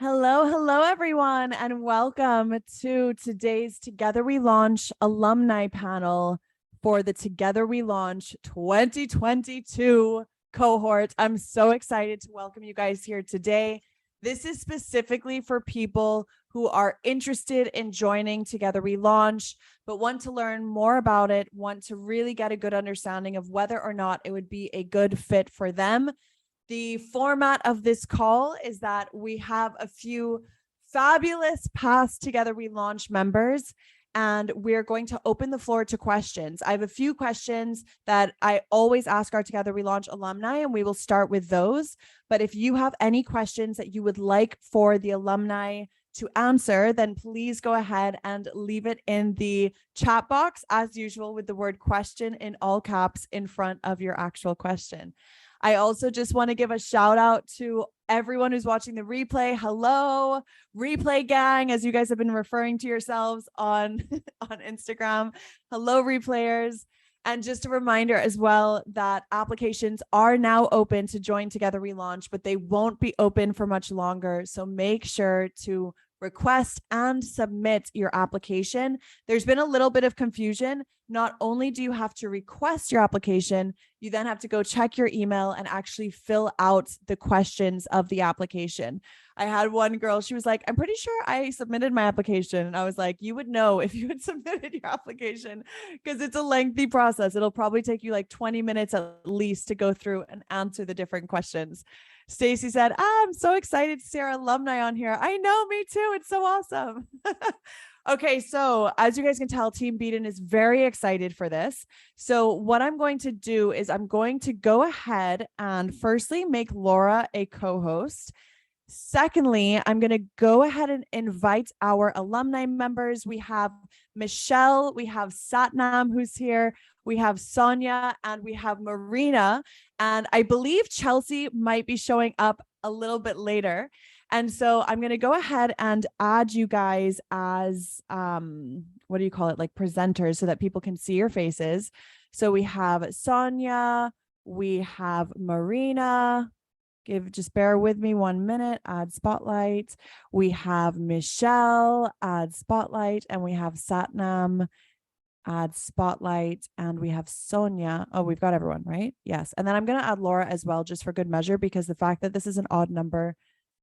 Hello, hello, everyone, and welcome to today's Together We Launch Alumni Panel for the Together We Launch 2022 cohort. I'm so excited to welcome you guys here today. This is specifically for people who are interested in joining Together We Launch, but want to learn more about it, want to really get a good understanding of whether or not it would be a good fit for them. The format of this call is that we have a few fabulous past Together We Launch members, and we're going to open the floor to questions. I have a few questions that I always ask our Together We Launch alumni, and we will start with those. But if you have any questions that you would like for the alumni to answer, then please go ahead and leave it in the chat box, as usual, with the word question in all caps in front of your actual question. I also just want to give a shout out to everyone who's watching the replay. Hello, replay gang, as you guys have been referring to yourselves on Instagram. Hello, replayers. And just a reminder as well that applications are now open to join Together We Launch, but they won't be open for much longer. So make sure to request and submit your application. There's been a little bit of confusion. Not only do you have to request your application, you then have to go check your email and actually fill out the questions of the application. I had one girl, she was like, I'm pretty sure I submitted my application. And I was like, you would know if you had submitted your application because it's a lengthy process. It'll probably take you like 20 minutes at least to go through and answer the different questions. Stacy said, I'm so excited to see our alumni on here. I know, me too. It's so awesome. Okay, so as you guys can tell, Team Beadon is very excited for this. So what I'm going to do is I'm going to go ahead and firstly make Laura a co-host. Secondly, I'm going to go ahead and invite our alumni members. We have Michelle, we have Satnam who's here, we have Sonia, and we have Marina. And I believe Chelsea might be showing up a little bit later. And so I'm going to go ahead and add you guys as, what do you call it? Like presenters so that people can see your faces. So we have Sonia, we have Marina. Just bear with me 1 minute, add spotlight. We have Michelle, add spotlight, and we have Satnam, add spotlight, and we have Sonia. Oh, we've got everyone, right? Yes. And then I'm going to add Laura as well, just for good measure, because the fact that this is an odd number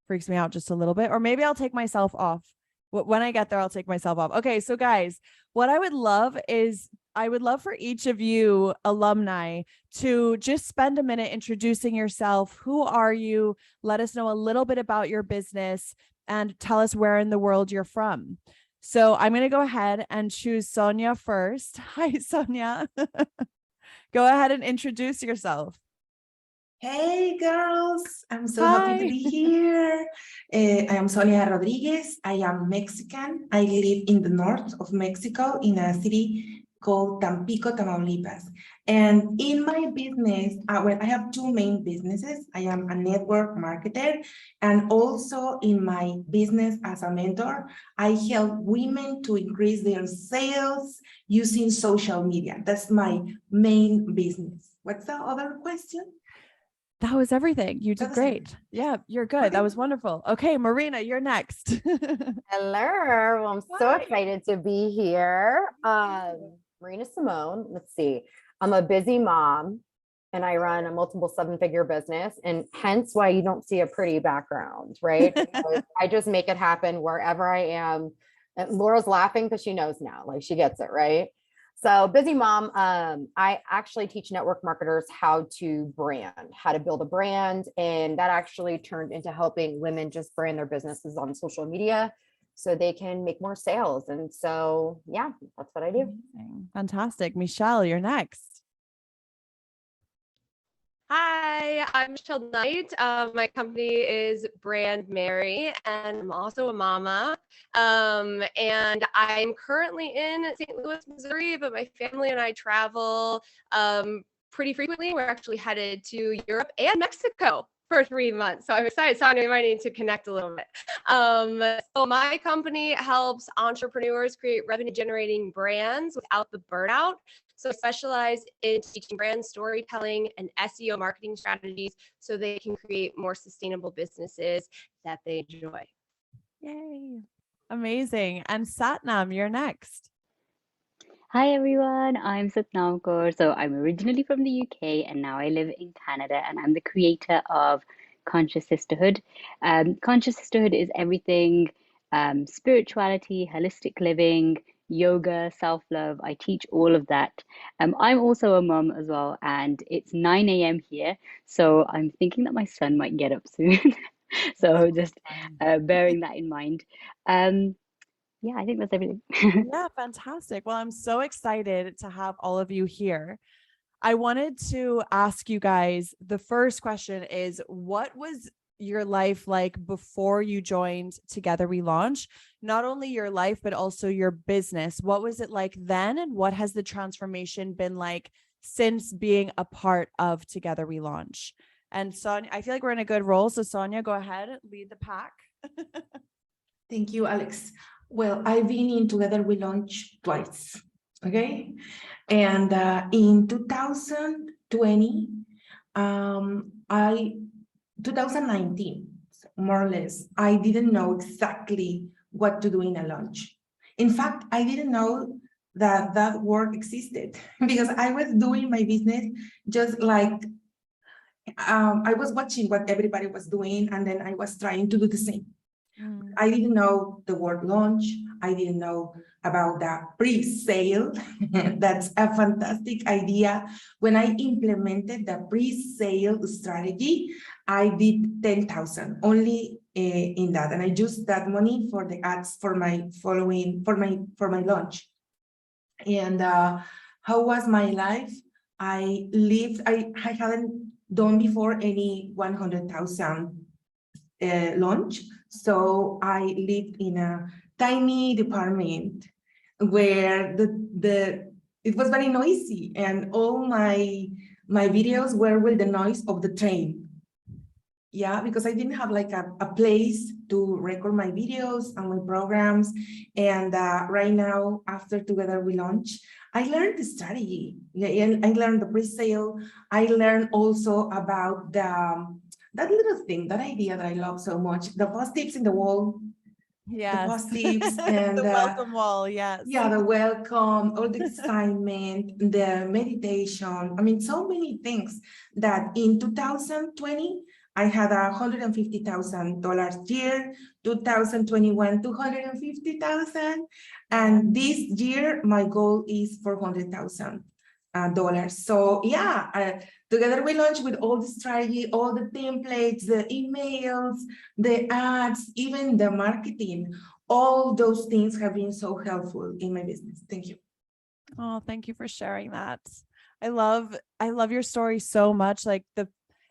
freaks me out just a little bit. Or maybe I'll take myself off. When I get there, I'll take myself off. Okay, so guys, what I would love is I would love for each of you alumni to just spend a minute introducing yourself. Who are you? Let us know a little bit about your business and tell us where in the world you're from. So I'm going to go ahead and choose Sonia first. Hi, Sonia. Go ahead and introduce yourself. Hey girls, I'm so happy to be here. I am Sonia Rodriguez. I am Mexican. I live in the north of Mexico in a city called Tampico, Tamaulipas. And in my business, well, I have two main businesses. I am a network marketer, and also in my business as a mentor, I help women to increase their sales using social media. That's my main business. What's the other question? That was everything. You did great. Yeah, you're good. Okay. That was wonderful. Okay, Marina, you're next. Hello. Well, I'm so excited to be here. Marina Simone. Let's see. I'm a busy mom and I run a multiple seven-figure business, and hence why you don't see a pretty background, right? I just make it happen wherever I am. And Laura's laughing because she knows now, like she gets it, right? So busy mom, I actually teach network marketers how to brand, how to build a brand. And that actually turned into helping women just brand their businesses on social media so they can make more sales. And so, yeah, that's what I do. Fantastic. Michelle, you're next. Hi, I'm Michelle Knight. My company is Brand Mary, and I'm also a mama. And I'm currently in St. Louis, Missouri, but my family and I travel pretty frequently. We're actually headed to Europe and Mexico for 3 months. So I'm excited. Sonia, we might need to connect a little bit. So my company helps entrepreneurs create revenue generating brands without the burnout. So I specialize in teaching brand storytelling and SEO marketing strategies so they can create more sustainable businesses that they enjoy. Yay. Amazing. And Satnam, you're next. Hi everyone, I'm Satnam Kaur. So I'm originally from the UK and now I live in Canada, and I'm the creator of Conscious Sisterhood. Conscious Sisterhood is everything spirituality, holistic living, yoga, self-love. I teach all of that. I'm also a mum as well, and it's 9 a.m. here, so I'm thinking that my son might get up soon. So just bearing that in mind. Yeah, I think that's everything. Yeah, fantastic. Well, I'm so excited to have all of you here. I wanted to ask you guys, the first question is, what was your life like before you joined Together We Launch? Not only your life, but also your business. What was it like then? And what has the transformation been like since being a part of Together We Launch? And Sonia, I feel like we're in a good role. So Sonia, go ahead, lead the pack. Thank you, Alex. Well, I've been in Together We Launch twice, okay? And in 2020, 2019, more or less, I didn't know exactly what to do in a launch. In fact, I didn't know that that word existed because I was doing my business just like I was watching what everybody was doing, and then I was trying to do the same. I didn't know the word launch. I didn't know about the pre-sale. That's a fantastic idea. When I implemented the pre-sale strategy, I did 10,000 only in that, and I used that money for the ads for my launch. And how was my life? I hadn't done before any 100,000 launch. So I lived in a tiny department where it was very noisy, and all my videos were with the noise of the train. Yeah, because I didn't have like a place to record my videos and my programs. And right now, after Together We Launch, I learned the strategy. And I learned the pre-sale. I learned also about that little thing, that idea that I love so much, the post-its in the wall, Yes. the post-its and the welcome wall. Yes. Yeah, the welcome, all the excitement, the meditation. I mean, so many things that in 2020, I had $150,000 year, 2021, 250,000. And this year, my goal is $400,000. So yeah, Together We Launch with all the strategy, all the templates, the emails, the ads, even the marketing. All those things have been so helpful in my business. Thank you. Oh, thank you for sharing that. I love your story so much. Like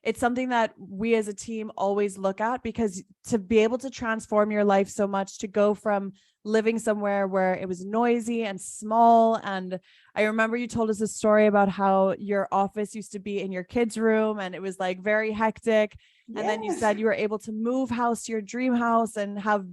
it's something that we as a team always look at, because to be able to transform your life so much, to go from living somewhere where it was noisy and small. And I remember you told us a story about how your office used to be in your kids' room and it was like very hectic. Yes. And then you said you were able to move house to your dream house and have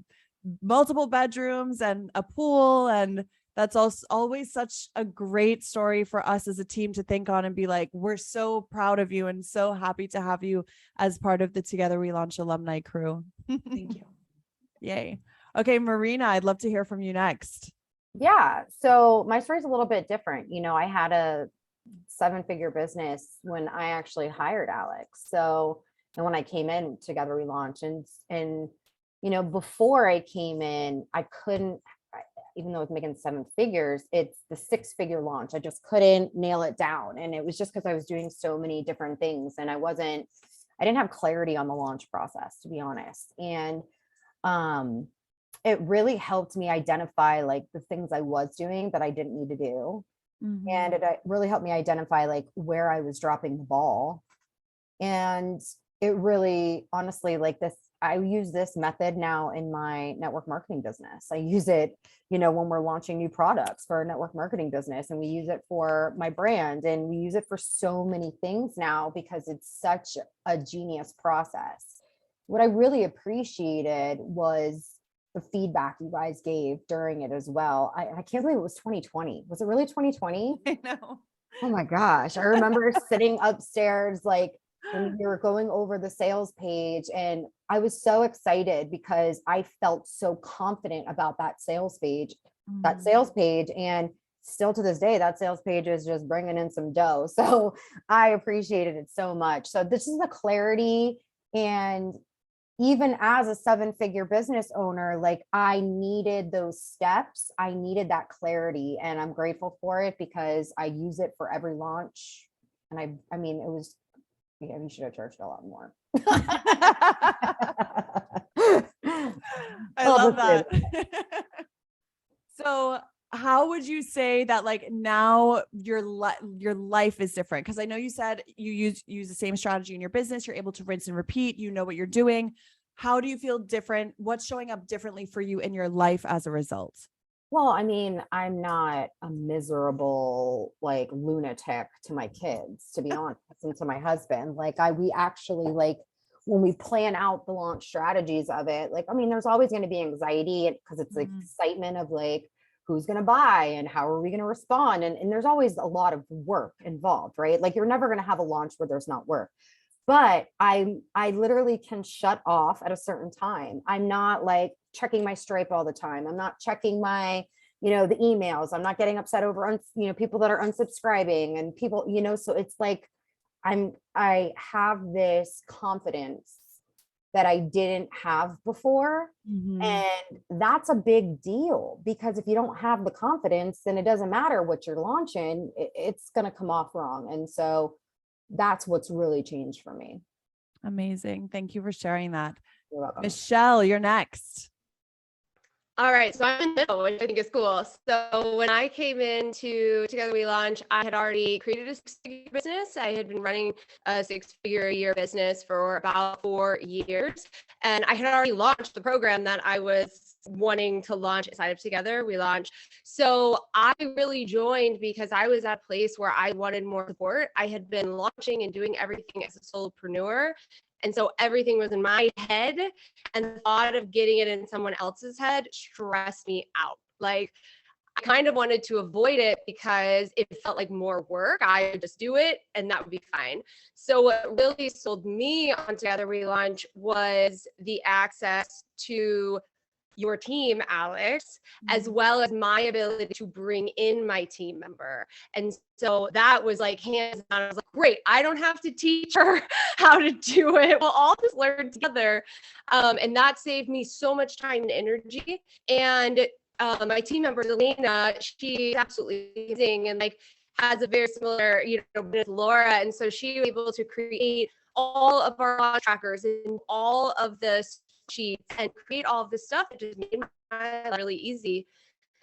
multiple bedrooms and a pool. And that's also always such a great story for us as a team to think on and be like, we're so proud of you and so happy to have you as part of the Together We Launch alumni crew. Thank you. Yay. Okay, Marina, I'd love to hear from you next. Yeah, so my story's a little bit different. You know, I had a 7-figure business when I actually hired Alex. So, and when I came in Together We Launch, and you know, before I came in, I couldn't, even though I was making 7 figures, it's the 6-figure launch. I just couldn't nail it down. And it was just because I was doing so many different things and I didn't have clarity on the launch process, to be honest. And it really helped me identify like the things I was doing that I didn't need to do. Mm-hmm. And it really helped me identify like where I was dropping the ball. And it really, honestly, like this, I use this method now in my network marketing business. I use it, you know, when we're launching new products for our network marketing business, and we use it for my brand, and we use it for so many things now because it's such a genius process. What I really appreciated was the feedback you guys gave during it as well. I can't believe it was 2020. Was it really 2020? I know. Oh my gosh. I remember sitting upstairs, like when we were going over the sales page, and I was so excited because I felt so confident about that sales page, and still to this day, that sales page is just bringing in some dough. So I appreciated it so much. So this is the clarity. And even as a 7-figure business owner, like I needed those steps. I needed that clarity, and I'm grateful for it because I use it for every launch. And I mean, it was, yeah, you should have charged a lot more. I love that. So how would you say that like now your life is different? Because I know you said you use the same strategy in your business. You're able to rinse and repeat. You know what you're doing. How do you feel different? What's showing up differently for you in your life as a result? Well, I mean, I'm not a miserable like lunatic to my kids, to be honest, and to my husband. Like we actually like when we plan out the launch strategies of it, like, I mean, there's always going to be anxiety because it's like excitement of like, who's going to buy and how are we going to respond? And there's always a lot of work involved, right? Like you're never going to have a launch where there's not work. But I literally can shut off at a certain time. I'm not like checking my Stripe all the time. I'm not checking my, the emails. I'm not getting upset over, people that are unsubscribing and people, so it's like, I have this confidence that I didn't have before. And that's a big deal because if you don't have the confidence, then it doesn't matter what you're launching, it's going to come off wrong. And so that's what's really changed for me. Amazing. Thank you for sharing that. You're welcome. Michelle, you're next. All right, so I'm in the middle, which I think is cool. So when I came into Together We Launch, I had already created a 6-figure business. I had been running a 6-figure a year business for about 4 years. And I had already launched the program that I was wanting to launch inside of Together We Launch. So I really joined because I was at a place where I wanted more support. I had been launching and doing everything as a solopreneur. And so everything was in my head, and the thought of getting it in someone else's head stressed me out. Like I kind of wanted to avoid it because it felt like more work. I would just do it and that would be fine. So what really sold me on Together We Launch was the access to your team, Alex, as well as my ability to bring in my team member. And so that was like hands down. I was like, great, I don't have to teach her how to do it. We'll all just learn together. And that saved me so much time and energy. And my team member, Elena, she's absolutely amazing and like has a very similar, with Laura. And so she was able to create all of our launch trackers and all of the sheets and create all of this stuff. It just made my life really easy.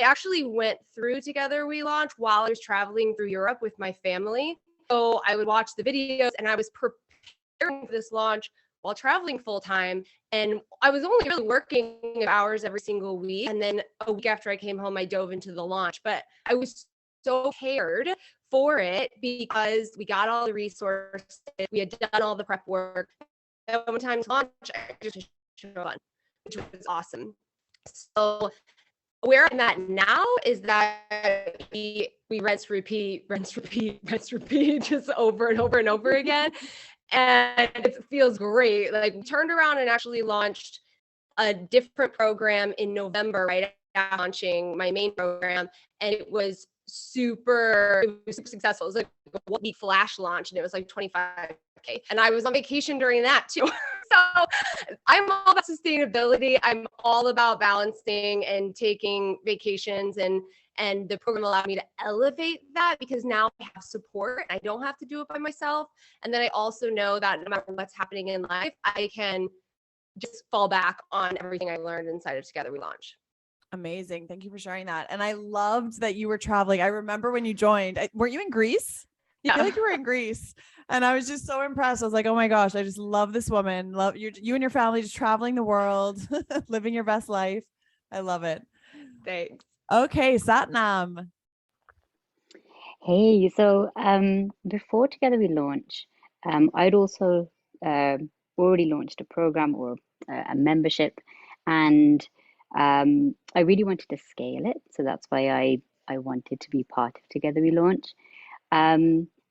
I actually went through Together We Launch while I was traveling through Europe with my family. So I would watch the videos and I was preparing for this launch while traveling full time. And I was only really working hours every single week. And then a week after I came home, I dove into the launch. But I was so prepared for it because we got all the resources, we had done all the prep work. And when time to launch, I just fun, which was awesome. So where I'm at now is that we rinse, repeat, just over and over and over again. And it feels great. Like we turned around and actually launched a different program in November, right after launching my main program. And it was super successful. It was like a 1-week flash launch and it was like 25K. And I was on vacation during that too. So I'm all about sustainability. I'm all about balancing and taking vacations, and the program allowed me to elevate that because now I have support. I don't have to do it by myself. And then I also know that no matter what's happening in life, I can just fall back on everything I learned inside of Together We Launch. Amazing. Thank you for sharing that. And I loved that you were traveling. I remember when you joined, weren't you in Greece? Yeah. I feel like you were in Greece. And I was just so impressed. I was like, oh my gosh, I just love this woman. Love you and your family just traveling the world, living your best life. I love it. Thanks. Okay, Satnam. Hey, so before Together We Launch, I'd also already launched a program or a membership, and I really wanted to scale it. So that's why I wanted to be part of Together We Launch.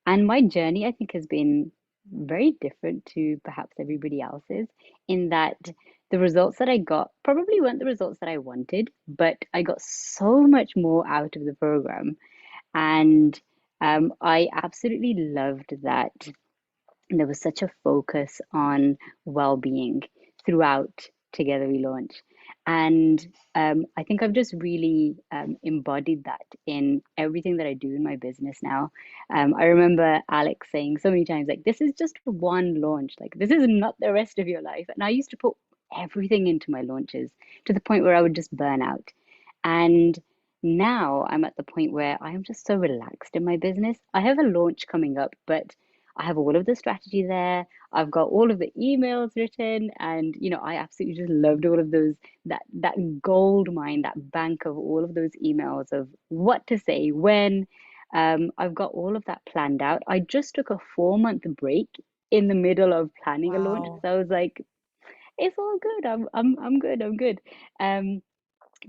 And my journey, I think, has been very different to perhaps everybody else's, in that the results that I got probably weren't the results that I wanted, but I got so much more out of the program. And I absolutely loved that there was such a focus on well-being throughout Together We Launch. And I think I've just really embodied that in everything that I do in my business now. I remember Alex saying so many times, like, this is just one launch, like, this is not the rest of your life. And I used to put everything into my launches to the point where I would just burn out. And now I'm at the point where I am just so relaxed in my business. I have a launch coming up, but I have all of the strategy there. I've got all of the emails written, and I absolutely just loved all of those, that gold mine, that bank of all of those emails of what to say when. I've got all of that planned out. I just took a 4-month break in the middle of planning a launch, Wow. so I was like, it's all good. I'm good. I'm good. Um,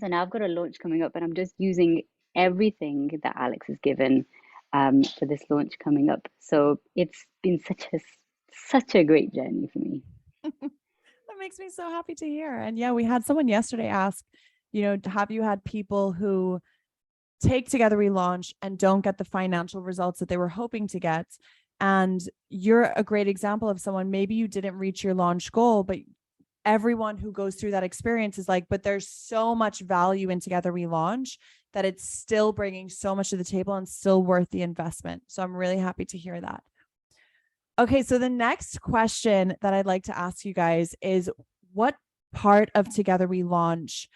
so now I've got a launch coming up, and I'm just using everything that Alex has given for this launch coming up. So it's been such a great journey for me. That makes me so happy to hear. And yeah, we had someone yesterday ask, have you had people who take Together We Launch and don't get the financial results that they were hoping to get? And you're a great example of someone, maybe you didn't reach your launch goal, but everyone who goes through that experience is like, but there's so much value in Together We Launch that it's still bringing so much to the table and still worth the investment. So I'm really happy to hear that. Okay, so the next question that I'd like to ask you guys is, what part of Together We Launch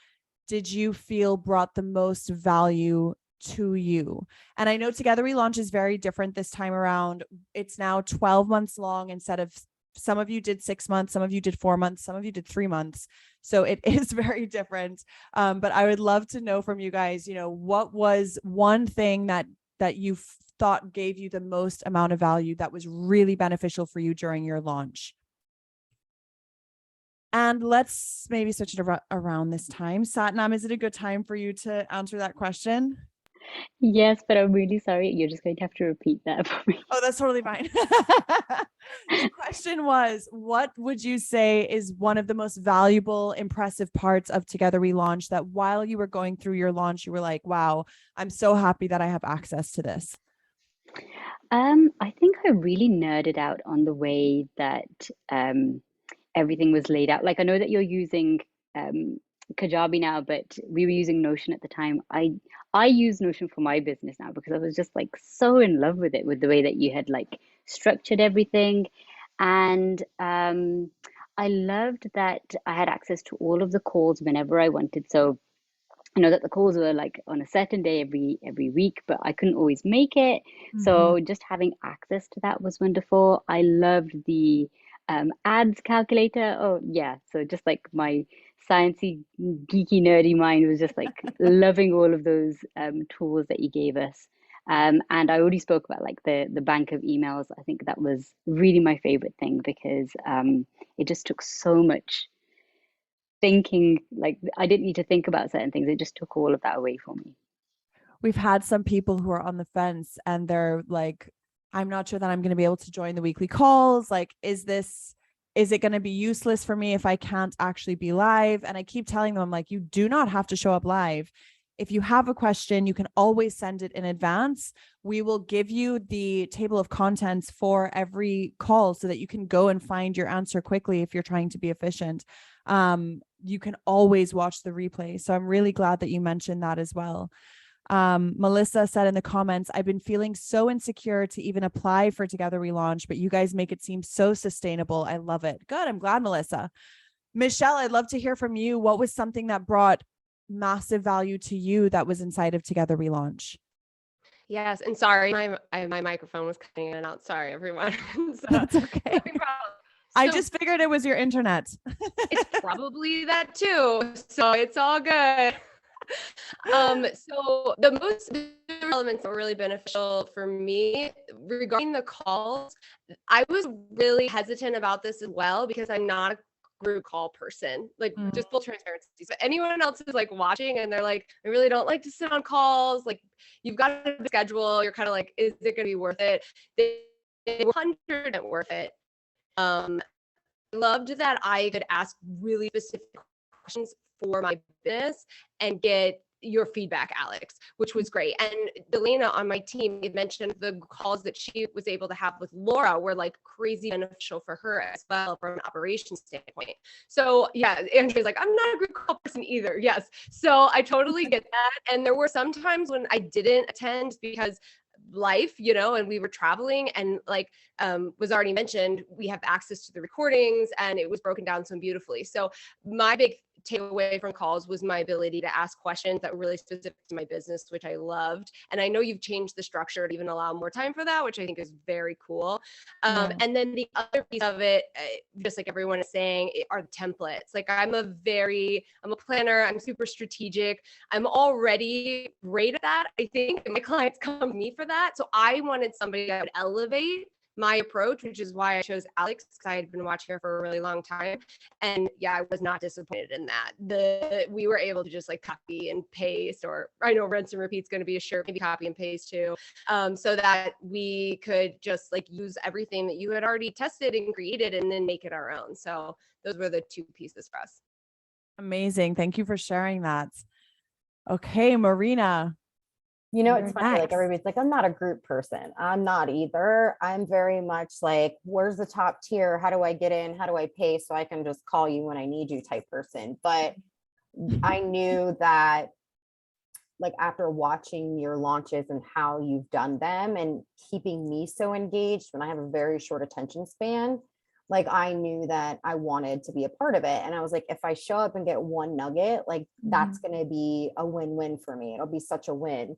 did you feel brought the most value to you? And I know Together We Launch is very different this time around. It's now 12 months long instead of, some of you did 6 months, some of you did 4 months, some of you did 3 months. So it is very different. But I would love to know from you guys, what was one thing that you thought gave you the most amount of value that was really beneficial for you during your launch? And let's maybe switch it around this time. Satnam, is it a good time for you to answer that question? Yes, but I'm really sorry. You're just going to have to repeat that for me. Oh, that's totally fine. The question was, what would you say is one of the most valuable, impressive parts of Together We Launch that while you were going through your launch, you were like, wow, I'm so happy that I have access to this? I think I really nerded out on the way that everything was laid out. Like, I know that you're using Kajabi now, but we were using Notion at the time. I use Notion for my business now because I was just like so in love with it, with the way that you had like structured everything. And I loved that I had access to all of the calls whenever I wanted. So I know that the calls were like on a certain day every week, but I couldn't always make it. So just having access to that was wonderful. I loved the ads calculator. Oh yeah, so just like my sciencey, geeky, nerdy mind was just like loving all of those tools that you gave us. And I already spoke about like the bank of emails. I think that was really my favorite thing because it just took so much thinking. Like, I didn't need to think about certain things. It just took all of that away from me. We've had some people who are on the fence and they're like, I'm not sure that I'm going to be able to join the weekly calls. Like, is it going to be useless for me if I can't actually be live? And I keep telling them, like, you do not have to show up live. If you have a question, you can always send it in advance. We will give you the table of contents for every call so that you can go and find your answer quickly if you're trying to be efficient. You can always watch the replay. So I'm really glad that you mentioned that as well. Melissa said in the comments, I've been feeling so insecure to even apply for Together We Launch, but you guys make it seem so sustainable. I love it. Good. I'm glad, Melissa. Michelle, I'd love to hear from you. What was something that brought massive value to you that was inside of Together We Launch? Yes, and sorry, my microphone was cutting in and out. Sorry, everyone. So, that's okay. I just figured it was your internet. It's probably that too. So it's all good. So the elements that were really beneficial for me regarding the calls, I was really hesitant about this as well because I'm not a group call person, like just full transparency. So anyone else is like watching and they're like, I really don't like to sit on calls. Like, you've got a schedule. You're kind of like, is it going to be worth it? They were 100% worth it. Loved that I could ask really specific questions for my business and get your feedback, Alex, which was great. And Delana on my team had mentioned the calls that she was able to have with Laura were like crazy beneficial for her as well from an operations standpoint. So yeah, Andrea's like, I'm not a group call person either. Yes. So I totally get that. And there were some times when I didn't attend because life, and we were traveling, and like was already mentioned, we have access to the recordings and it was broken down so beautifully. So my big takeaway from calls was my ability to ask questions that were really specific to my business, which I loved. And I know you've changed the structure to even allow more time for that, which I think is very cool. And then the other piece of it, just like everyone is saying, are the templates. Like I'm a planner, I'm super strategic. I'm already great at that, I think. And my clients come to me for that. So I wanted somebody that would elevate my approach, which is why I chose Alex, because I had been watching her for a really long time. And yeah, I was not disappointed in that. We were able to just like copy and paste, or I know rinse and repeat is going to be a shirt, maybe copy and paste too, so that we could just like use everything that you had already tested and created and then make it our own. So those were the two pieces for us. Amazing. Thank you for sharing that. Okay, Marina. It's funny, like everybody's like, I'm not a group person. I'm not either. I'm very much like, where's the top tier? How do I get in? How do I pay so I can just call you when I need you type person? But I knew that like after watching your launches and how you've done them and keeping me so engaged when I have a very short attention span, like I knew that I wanted to be a part of it. And I was like, if I show up and get one nugget, like that's going to be a win-win for me. It'll be such a win.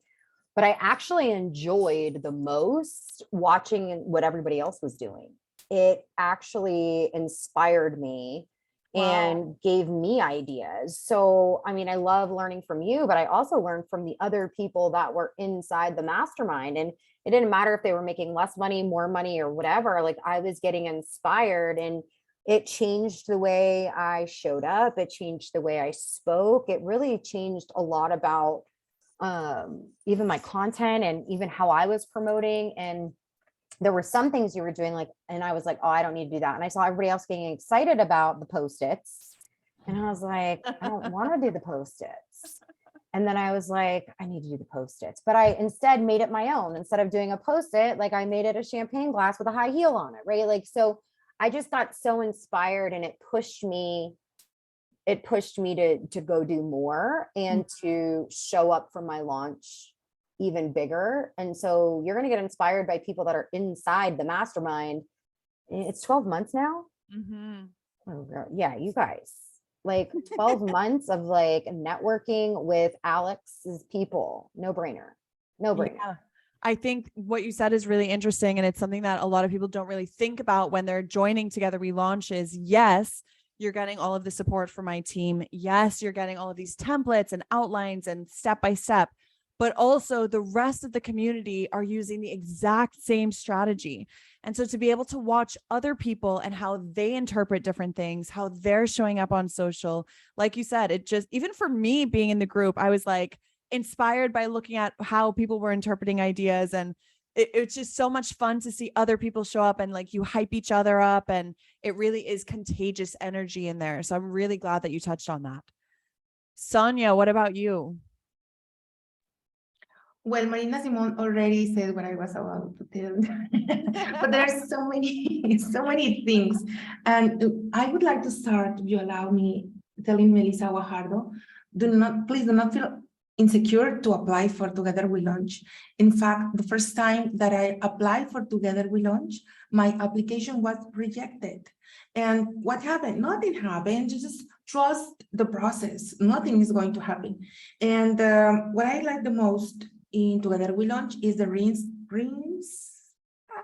But I actually enjoyed the most watching what everybody else was doing. It actually inspired me and gave me ideas. So, I mean, I love learning from you, but I also learned from the other people that were inside the mastermind. And it didn't matter if they were making less money, more money, or whatever. Like I was getting inspired, and it changed the way I showed up. It changed the way I spoke. It really changed a lot about even my content and even how I was promoting. And there were some things you were doing like, and I was like, oh, I don't need to do that. And I saw everybody else getting excited about the Post-its. And I was like, I don't want to do the Post-its. And then I was like, I need to do the Post-its, but I instead made it my own. Instead of doing a Post-it, like I made it a champagne glass with a high heel on it. Right. Like, so I just got so inspired, and it pushed me to go do more and to show up for my launch even bigger. And so you're going to get inspired by people that are inside the mastermind. It's 12 months now. Oh, yeah, you guys, like 12 months of like networking with Alex's people. No brainer. Yeah. I think what you said is really interesting. And it's something that a lot of people don't really think about when they're joining Together We Launch is, yes, you're getting all of the support from my team. Yes, you're getting all of these templates and outlines and step-by-step, but also the rest of the community are using the exact same strategy. And so to be able to watch other people and how they interpret different things, how they're showing up on social, like you said, it just, even for me being in the group, I was like inspired by looking at how people were interpreting ideas. And it's just so much fun to see other people show up and like you hype each other up, and it really is contagious energy in there. So I'm really glad that you touched on that. Sonia, what about you? Well, Marina Simon already said what I was about to tell, but there's so many things. And I would like to start, if you allow me, telling Melissa Guajardo, please do not feel insecure to apply for Together We Launch. In fact, the first time that I applied for Together We Launch, my application was rejected. And what happened? Nothing happened. You just trust the process. Nothing is going to happen. And what I like the most in Together We Launch is the rinse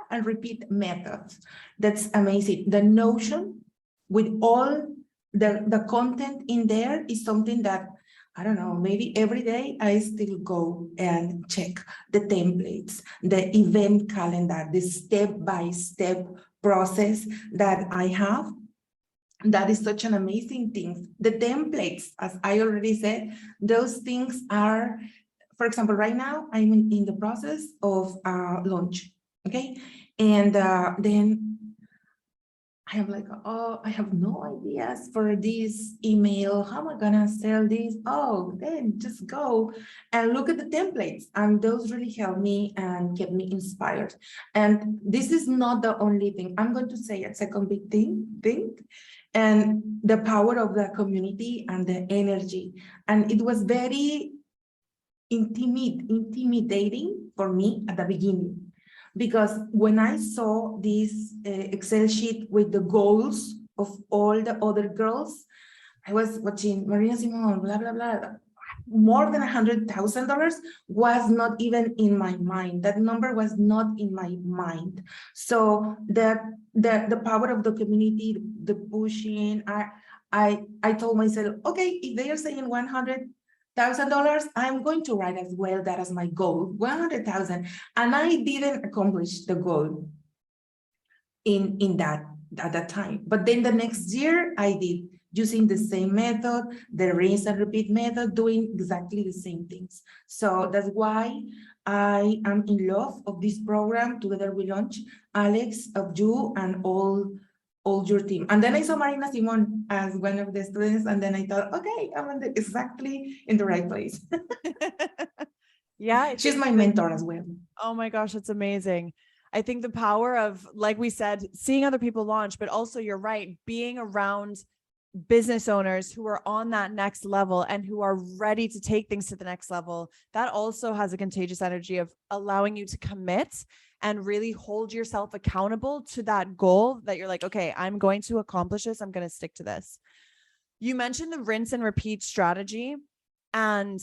and repeat method. That's amazing. The Notion with all the content in there is something that, I don't know, maybe every day I still go and check the templates, the event calendar, the step-by-step process that I have. That is such an amazing thing. The templates, as I already said, those things are, for example, right now I'm in the process of launch, okay? And then I am like, oh, I have no ideas for this email. How am I gonna sell this? Oh, then just go and look at the templates. And those really helped me and kept me inspired. And this is not the only thing. I'm going to say a second big thing, and the power of the community and the energy. And it was very intimidating for me at the beginning. Because when I saw this Excel sheet with the goals of all the other girls, I was watching Marina Simone, blah, blah, blah. More than $100,000 was not even in my mind. That number was not in my mind. So the power of the community, the pushing, I told myself, okay, if they are saying $100,000, I'm going to write as well that as my goal, 100,000. And I didn't accomplish the goal in that at that time. But then the next year I did, using the same method, the rinse and repeat method, doing exactly the same things. So that's why I am in love of this program. Together We Launch, Alex, of you, and all your team. And then I saw Marina Simon as one of the students, and then I thought, okay, I'm exactly in the right place. Yeah. She's my mentor as well. Oh my gosh, that's amazing. I think the power of, like we said, seeing other people launch, but also you're right, being around business owners who are on that next level and who are ready to take things to the next level. That also has a contagious energy of allowing you to commit and really hold yourself accountable to that goal that you're like, okay, I'm going to accomplish this. I'm going to stick to this. You mentioned the rinse and repeat strategy, and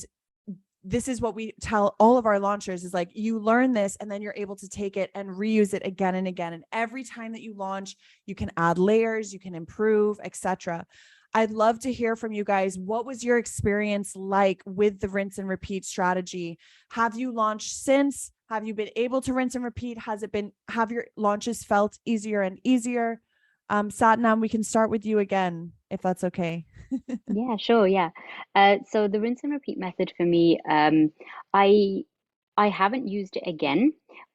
this is what we tell all of our launchers is like, you learn this and then you're able to take it and reuse it again and again. And every time that you launch, you can add layers, you can improve, etc. I'd love to hear from you guys. What was your experience like with the rinse and repeat strategy? Have you launched since? Have you been able to rinse and repeat? Have your launches felt easier and easier? Satnam, we can start with you again, if that's okay. Yeah, sure. Yeah. So the rinse and repeat method for me, I haven't used it again,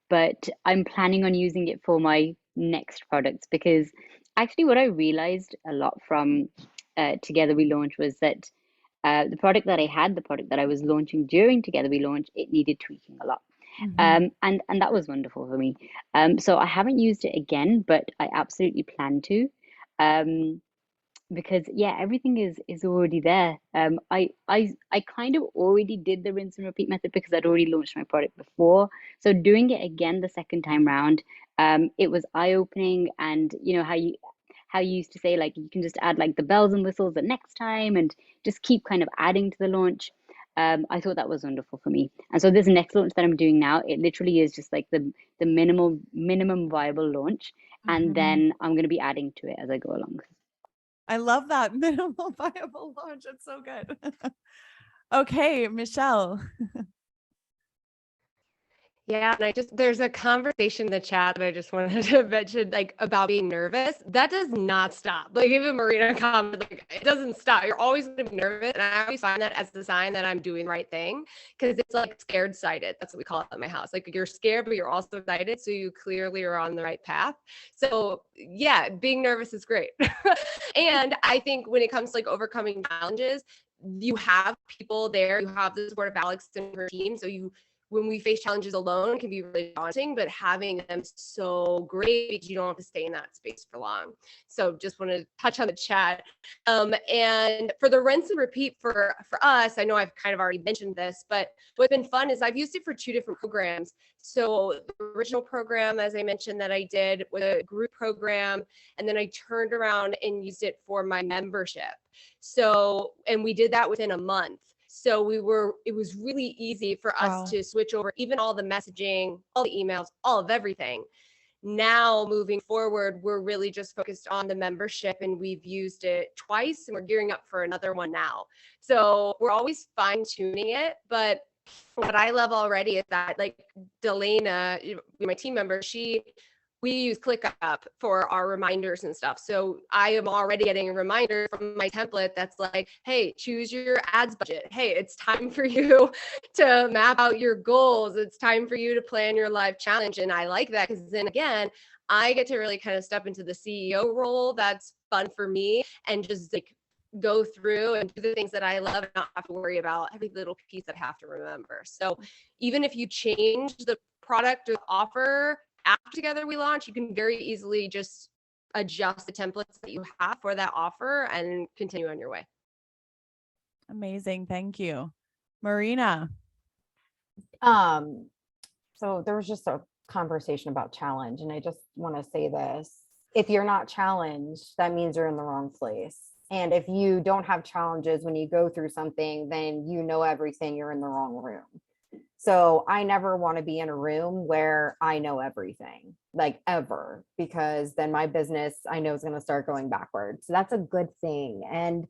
but I'm planning on using it for my next products because actually what I realized a lot from Together We Launch was that the product that I had, the product that I was launching during Together We Launch, it needed tweaking a lot. And that was wonderful for me. So I haven't used it again, but I absolutely plan to. Because yeah, everything is already there. I kind of already did the rinse and repeat method because I'd already launched my product before. So doing it again the second time round, it was eye-opening. And you know how you used to say like you can just add like the bells and whistles the next time and just keep kind of adding to the launch. I thought that was wonderful for me. And so this next launch that I'm doing now, it literally is just like the minimum viable launch, and then I'm going to be adding to it as I go along. I love that minimal viable launch. It's so good. Okay, Michelle. Yeah, and there's a conversation in the chat that I just wanted to mention, like about being nervous. That does not stop. Like even Marina commented, like it doesn't stop. You're always going to be nervous, and I always find that as the sign that I'm doing the right thing, because it's like scared sighted. That's what we call it at my house. Like you're scared, but you're also excited, so you clearly are on the right path. So yeah, being nervous is great. And I think when it comes to like overcoming challenges, you have people there. You have the support of Alex and her team, so when we face challenges alone, it can be really daunting, but having them so great because you don't have to stay in that space for long. So just want to touch on the chat. And for the rinse and repeat for us, I know I've kind of already mentioned this, but what's been fun is I've used it for 2 different programs. So the original program, as I mentioned, that I did was a group program, and then I turned around and used it for my membership. So, and we did that within a month. So it was really easy for us to switch over, even all the messaging, all the emails, all of everything. Now moving forward, we're really just focused on the membership, and we've used it twice and we're gearing up for another one now. So we're always fine tuning it. But what I love already is that like Delana, my team member, she we use ClickUp for our reminders and stuff. So I am already getting a reminder from my template that's like, hey, choose your ads budget. Hey, it's time for you to map out your goals. It's time for you to plan your live challenge. And I like that because then again, I get to really kind of step into the CEO role. That's fun for me, and just like go through and do the things that I love and not have to worry about every little piece that I have to remember. So even if you change the product or offer after Together We Launch, you can very easily just adjust the templates that you have for that offer and continue on your way. Amazing. Thank you. Marina. So there was just a conversation about challenge, and I just want to say this. If you're not challenged, that means you're in the wrong place. And if you don't have challenges when you go through something, then you know everything, you're in the wrong room. So I never want to be in a room where I know everything, like ever, because then my business I know is going to start going backwards. So that's a good thing. And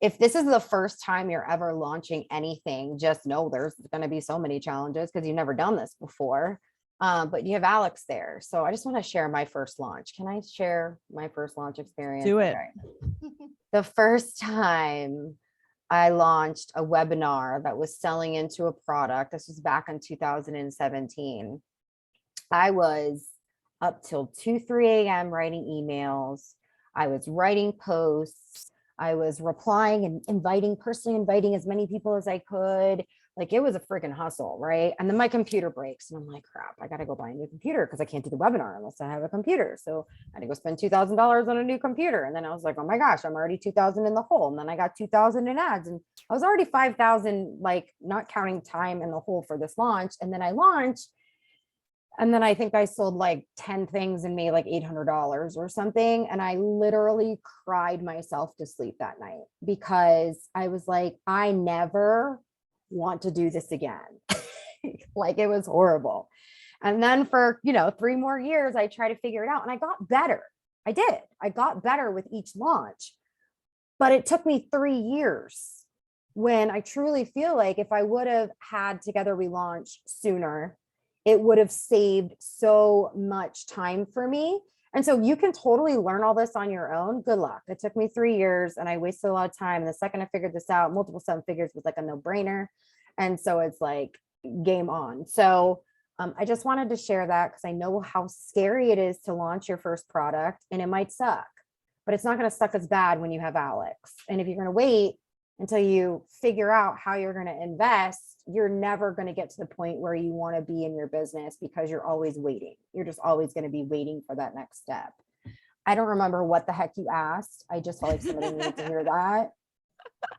if this is the first time you're ever launching anything, just know there's going to be so many challenges because you've never done this before. But you have Alex there. So I just want to share my first launch. Can I share my first launch experience? Do it. The first time I launched a webinar that was selling into a product, this was back in 2017. I was up till 2, 3 a.m. writing emails. I was writing posts. I was replying and personally inviting as many people as I could. Like, it was a freaking hustle, right? And then my computer breaks and I'm like, crap, I got to go buy a new computer because I can't do the webinar unless I have a computer. So I had to go spend $2,000 on a new computer. And then I was like, oh my gosh, I'm already 2,000 in the hole. And then I got 2,000 in ads, and I was already 5,000, like not counting time in the hole for this launch. And then I launched. And then I think I sold like 10 things and made like $800 or something. And I literally cried myself to sleep that night because I was like, I never want to do this again. Like, it was horrible. And then for, 3 more years, I tried to figure it out and I got better. I did. I got better with each launch, but it took me 3 years, when I truly feel like if I would have had Together We Launch sooner, it would have saved so much time for me. And so you can totally learn all this on your own. Good luck. It took me 3 years and I wasted a lot of time. And the second I figured this out, multiple 7 figures was like a no-brainer. And so it's like game on. So I just wanted to share that because I know how scary it is to launch your first product, and it might suck, but it's not going to suck as bad when you have Alex. And if you're going to wait until you figure out how you're going to invest, you're never going to get to the point where you want to be in your business because you're always waiting. You're just always going to be waiting for that next step. I don't remember what the heck you asked. I just felt like somebody needed to hear that.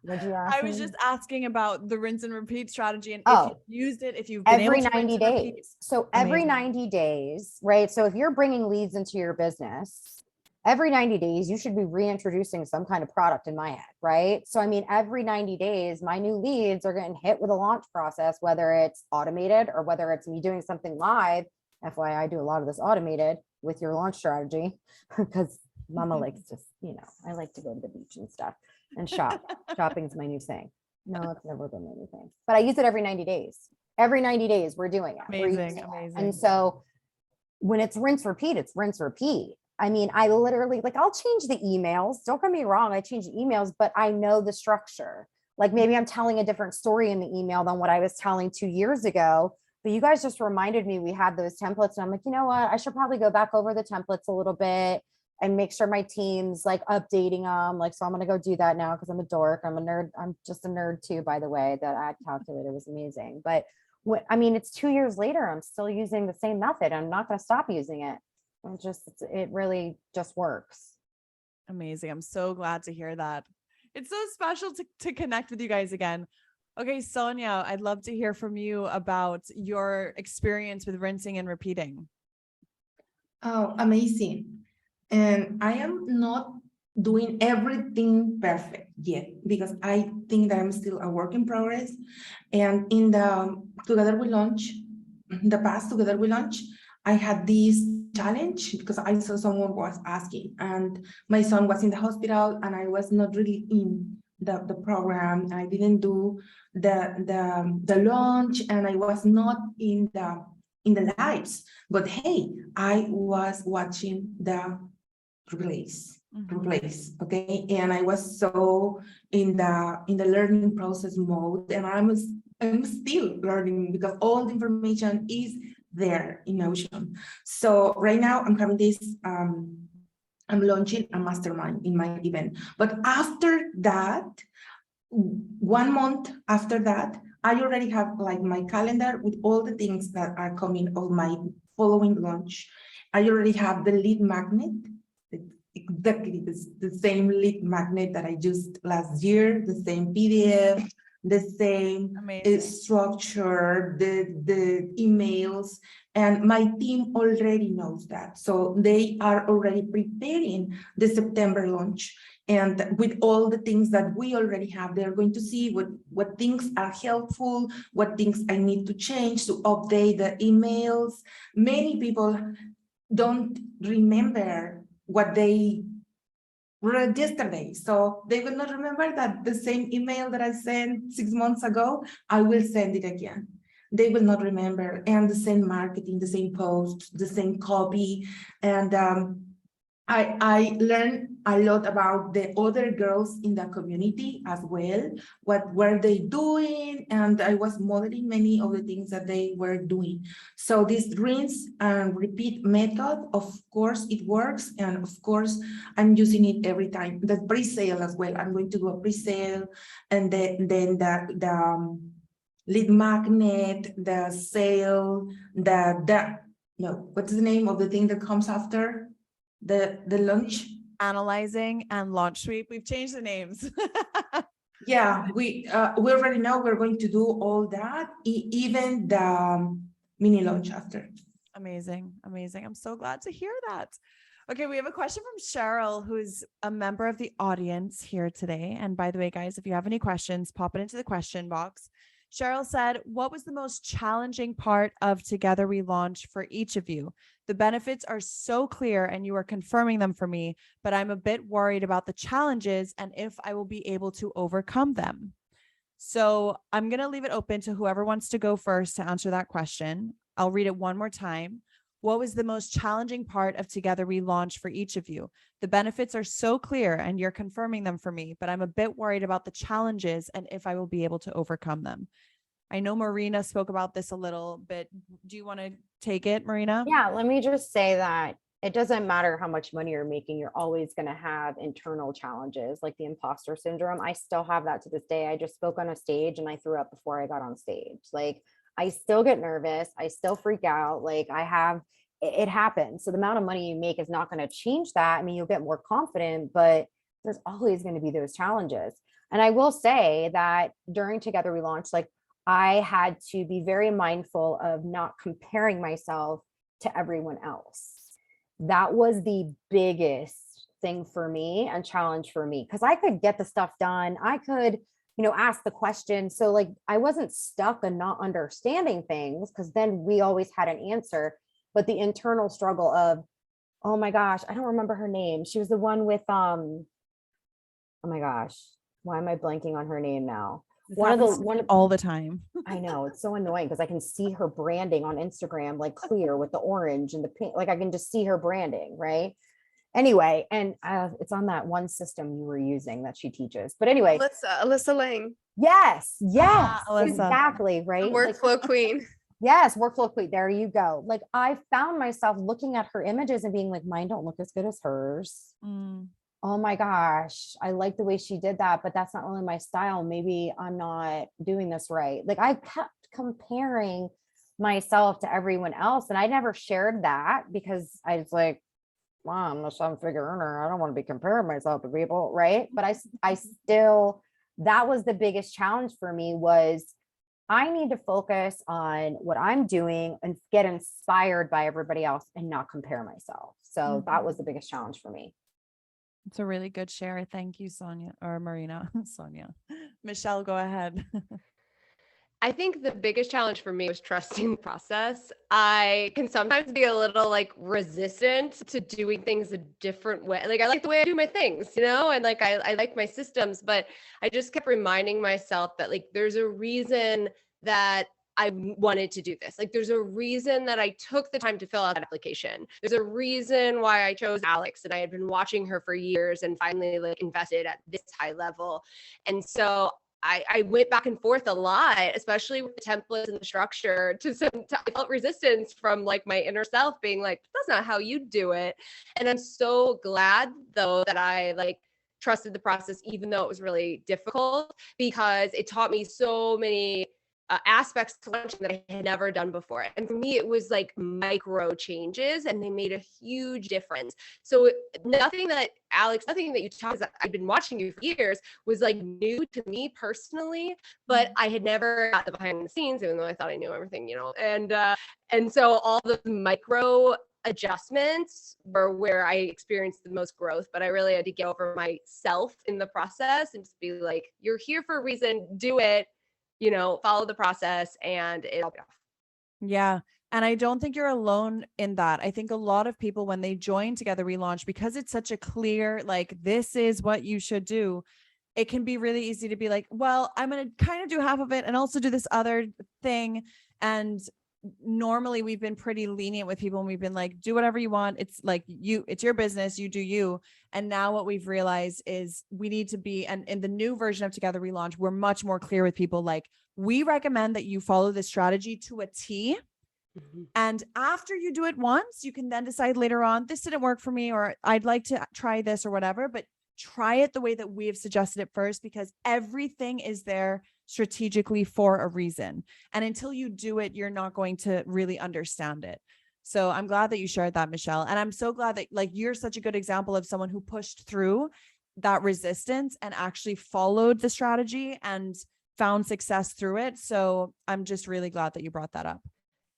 What did you ask? I was just asking about the rinse and repeat strategy, and Oh, if you've used it, if you've been every able to 90 rinse and repeat. days. So every Amazing. 90 days, right? So if you're bringing leads into your business, every 90 days, you should be reintroducing some kind of product in my head, right? So, I mean, every 90 days, my new leads are getting hit with a launch process, whether it's automated or whether it's me doing something live. FYI, I do a lot of this automated with your launch strategy because Mama likes to, I like to go to the beach and stuff and shop. Shopping's my new thing. No, it's never been my new thing, but I use it every 90 days. Every 90 days, we're doing it. Amazing. And so when it's rinse, repeat, it's rinse, repeat. I mean, I literally, like, I'll change the emails. Don't get me wrong. I change the emails, but I know the structure. Like, maybe I'm telling a different story in the email than what I was telling 2 years ago. But you guys just reminded me we had those templates. And I'm like, you know what? I should probably go back over the templates a little bit and make sure my team's like updating them. Like, so I'm going to go do that now because I'm a dork. I'm a nerd. I'm just a nerd too, by the way. That ad calculator was amazing. But I mean, it's 2 years later. I'm still using the same method. I'm not going to stop using it. It really just works. Amazing. I'm so glad to hear that. It's so special to connect with you guys again. Okay, Sonia, I'd love to hear from you about your experience with rinsing and repeating. Oh, amazing. And I am not doing everything perfect yet because I think that I'm still a work in progress. And in the Together We Launch, the past Together We Launch, I had this challenge because I saw someone was asking, and my son was in the hospital and I was not really in the program. I didn't do the launch, and I was not in the in the lives. But hey, I was watching the replace, okay, and I was so in the learning process mode, and I'm still learning because all the information is there in Notion. So right now I'm having this I'm launching a mastermind in my event, but after that, 1 month after that, I already have like my calendar with all the things that are coming of my following launch. I already have the lead magnet, exactly the same lead magnet that I used last year, the same PDF, the same structure, the emails, and my team already knows that. So they are already preparing the September launch. And with all the things that we already have, they're going to see what things are helpful, what things I need to change to update the emails. Many people don't remember what they read yesterday. So they will not remember that the same email that I sent 6 months ago, I will send it again. They will not remember. And the same marketing, the same post, the same copy. And I learned a lot about the other girls in the community as well. What were they doing? And I was modeling many of the things that they were doing. So this rinse and repeat method, of course, it works. And of course, I'm using it every time. The pre-sale as well. I'm going to do a pre-sale, and then the lead magnet, the sale, what's the name of the thing that comes after? The launch, analyzing and launch sweep. We've changed the names. yeah, we already know we're going to do all that, even the mini launch after. Amazing. I'm so glad to hear that. Okay, we have a question from Cheryl, who's a member of the audience here today. And by the way, guys, if you have any questions, pop it into the question box. Cheryl said, what was the most challenging part of Together We Launch for each of you? The benefits are so clear and you are confirming them for me, but I'm a bit worried about the challenges and if I will be able to overcome them. So I'm going to leave it open to whoever wants to go first to answer that question. I'll read it one more time. What was the most challenging part of Together We Launch for each of you? The benefits are so clear and you're confirming them for me, but I'm a bit worried about the challenges and if I will be able to overcome them. I know Marina spoke about this a little bit. Do you want to take it, Marina? Yeah, let me just say that it doesn't matter how much money you're making, you're always going to have internal challenges like the imposter syndrome. I still have that to this day. I just spoke on a stage and I threw up before I got on stage. Like, I still get nervous. I still freak out. Like, it happens. So the amount of money you make is not going to change that. I mean, you'll get more confident, but there's always going to be those challenges. And I will say that during Together We Launch, like, I had to be very mindful of not comparing myself to everyone else. That was the biggest thing for me and challenge for me, because I could get the stuff done. I could, ask the question. So like, I wasn't stuck on not understanding things, because then we always had an answer. But the internal struggle of, oh my gosh, I don't remember her name. She was the one with, oh my gosh, why am I blanking on her name now? All the time. I know, it's so annoying because I can see her branding on Instagram, like clear with the orange and the pink, like I can just see her branding, right? Anyway, and it's on that one system you were using that she teaches. But anyway, Alyssa Lang. Yes, Alyssa. exactly, right? Workflow queen. Yes, workflow queen. There you go. Like, I found myself looking at her images and being like, mine don't look as good as hers. Oh my gosh, I like the way she did that, but that's not really my style. Maybe I'm not doing this right. Like, I kept comparing myself to everyone else, and I never shared that because I was like, Mom, I'm a seven-figure earner. I don't want to be comparing myself to people, right? But I still, that was the biggest challenge for me, was I need to focus on what I'm doing and get inspired by everybody else and not compare myself. So that was the biggest challenge for me. It's a really good share. Thank you, Sonia, or Marina. Sonia. Michelle, go ahead. I think the biggest challenge for me was trusting the process. I can sometimes be a little like resistant to doing things a different way. Like, I like the way I do my things, and like, I like my systems, but I just kept reminding myself that like, there's a reason that I wanted to do this. Like, there's a reason that I took the time to fill out that application. There's a reason why I chose Alex, and I had been watching her for years and finally like invested at this high level. And so I went back and forth a lot, especially with the templates and the structure. I felt resistance from like my inner self being like, that's not how you do it. And I'm so glad though that I like trusted the process, even though it was really difficult, because it taught me so many aspects to launching that I had never done before. And for me, it was like micro changes, and they made a huge difference. So nothing that you taught us, that I've been watching you for years, was like new to me personally, but I had never got the behind the scenes, even though I thought I knew everything, you know. And so all the micro adjustments were where I experienced the most growth, but I really had to get over myself in the process and just be like, you're here for a reason, do it, you know, follow the process, and it'll be off. Yeah. And I don't think you're alone in that. I think a lot of people, when they join Together We Launch, because it's such a clear, like, this is what you should do, it can be really easy to be like, well, I'm going to kind of do half of it and also do this other thing. And normally we've been pretty lenient with people, and we've been like, do whatever you want. It's like it's your business, you do you. And now what we've realized is we need to be, and in the new version of Together We Launch, we're much more clear with people. Like, we recommend that you follow this strategy to a T. And after you do it once, you can then decide later on, this didn't work for me, or I'd like to try this or whatever, but try it the way that we have suggested it first, because everything is there strategically for a reason. And until you do it, you're not going to really understand it. So I'm glad that you shared that, Michelle. And I'm so glad that like you're such a good example of someone who pushed through that resistance and actually followed the strategy and found success through it. So I'm just really glad that you brought that up.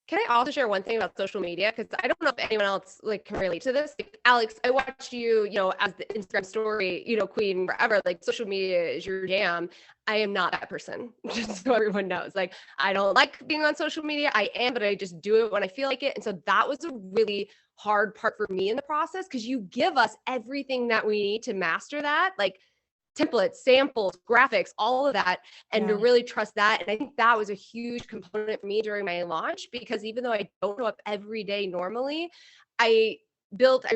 Can I also share one thing about social media? Because I don't know if anyone else like can relate to this. Like, Alex, I watched you, you know, as the Instagram story, you know, queen forever. Like, social media is your jam. I am not that person, just so everyone knows. Like, I don't like being on social media. I am, but I just do it when I feel like it. And so that was a really hard part for me in the process, because you give us everything that we need to master that, like templates, samples, graphics, all of that, and to really trust that. And I think that was a huge component for me during my launch, because even though I don't show up every day normally, I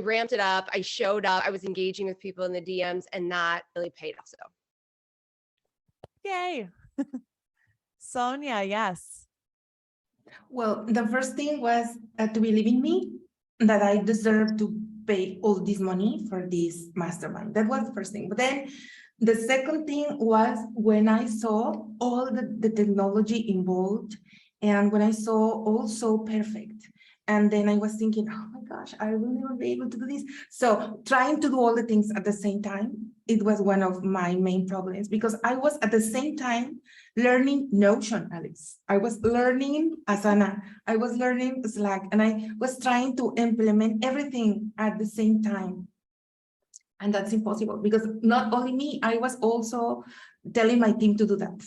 ramped it up, I showed up, I was engaging with people in the DMs, and that really paid off. So yay. Sonia, yes. Well, the first thing was to believe in me, that I deserve to pay all this money for this mastermind. That was the first thing. But then the second thing was when I saw all the technology involved, and when I saw all so perfect. And then I was thinking, oh my gosh, I will never be able to do this. So trying to do all the things at the same time, it was one of my main problems, because I was at the same time learning Notion, Alex. I was learning Asana. I was learning Slack, and I was trying to implement everything at the same time. And that's impossible, because not only me, I was also telling my team to do that.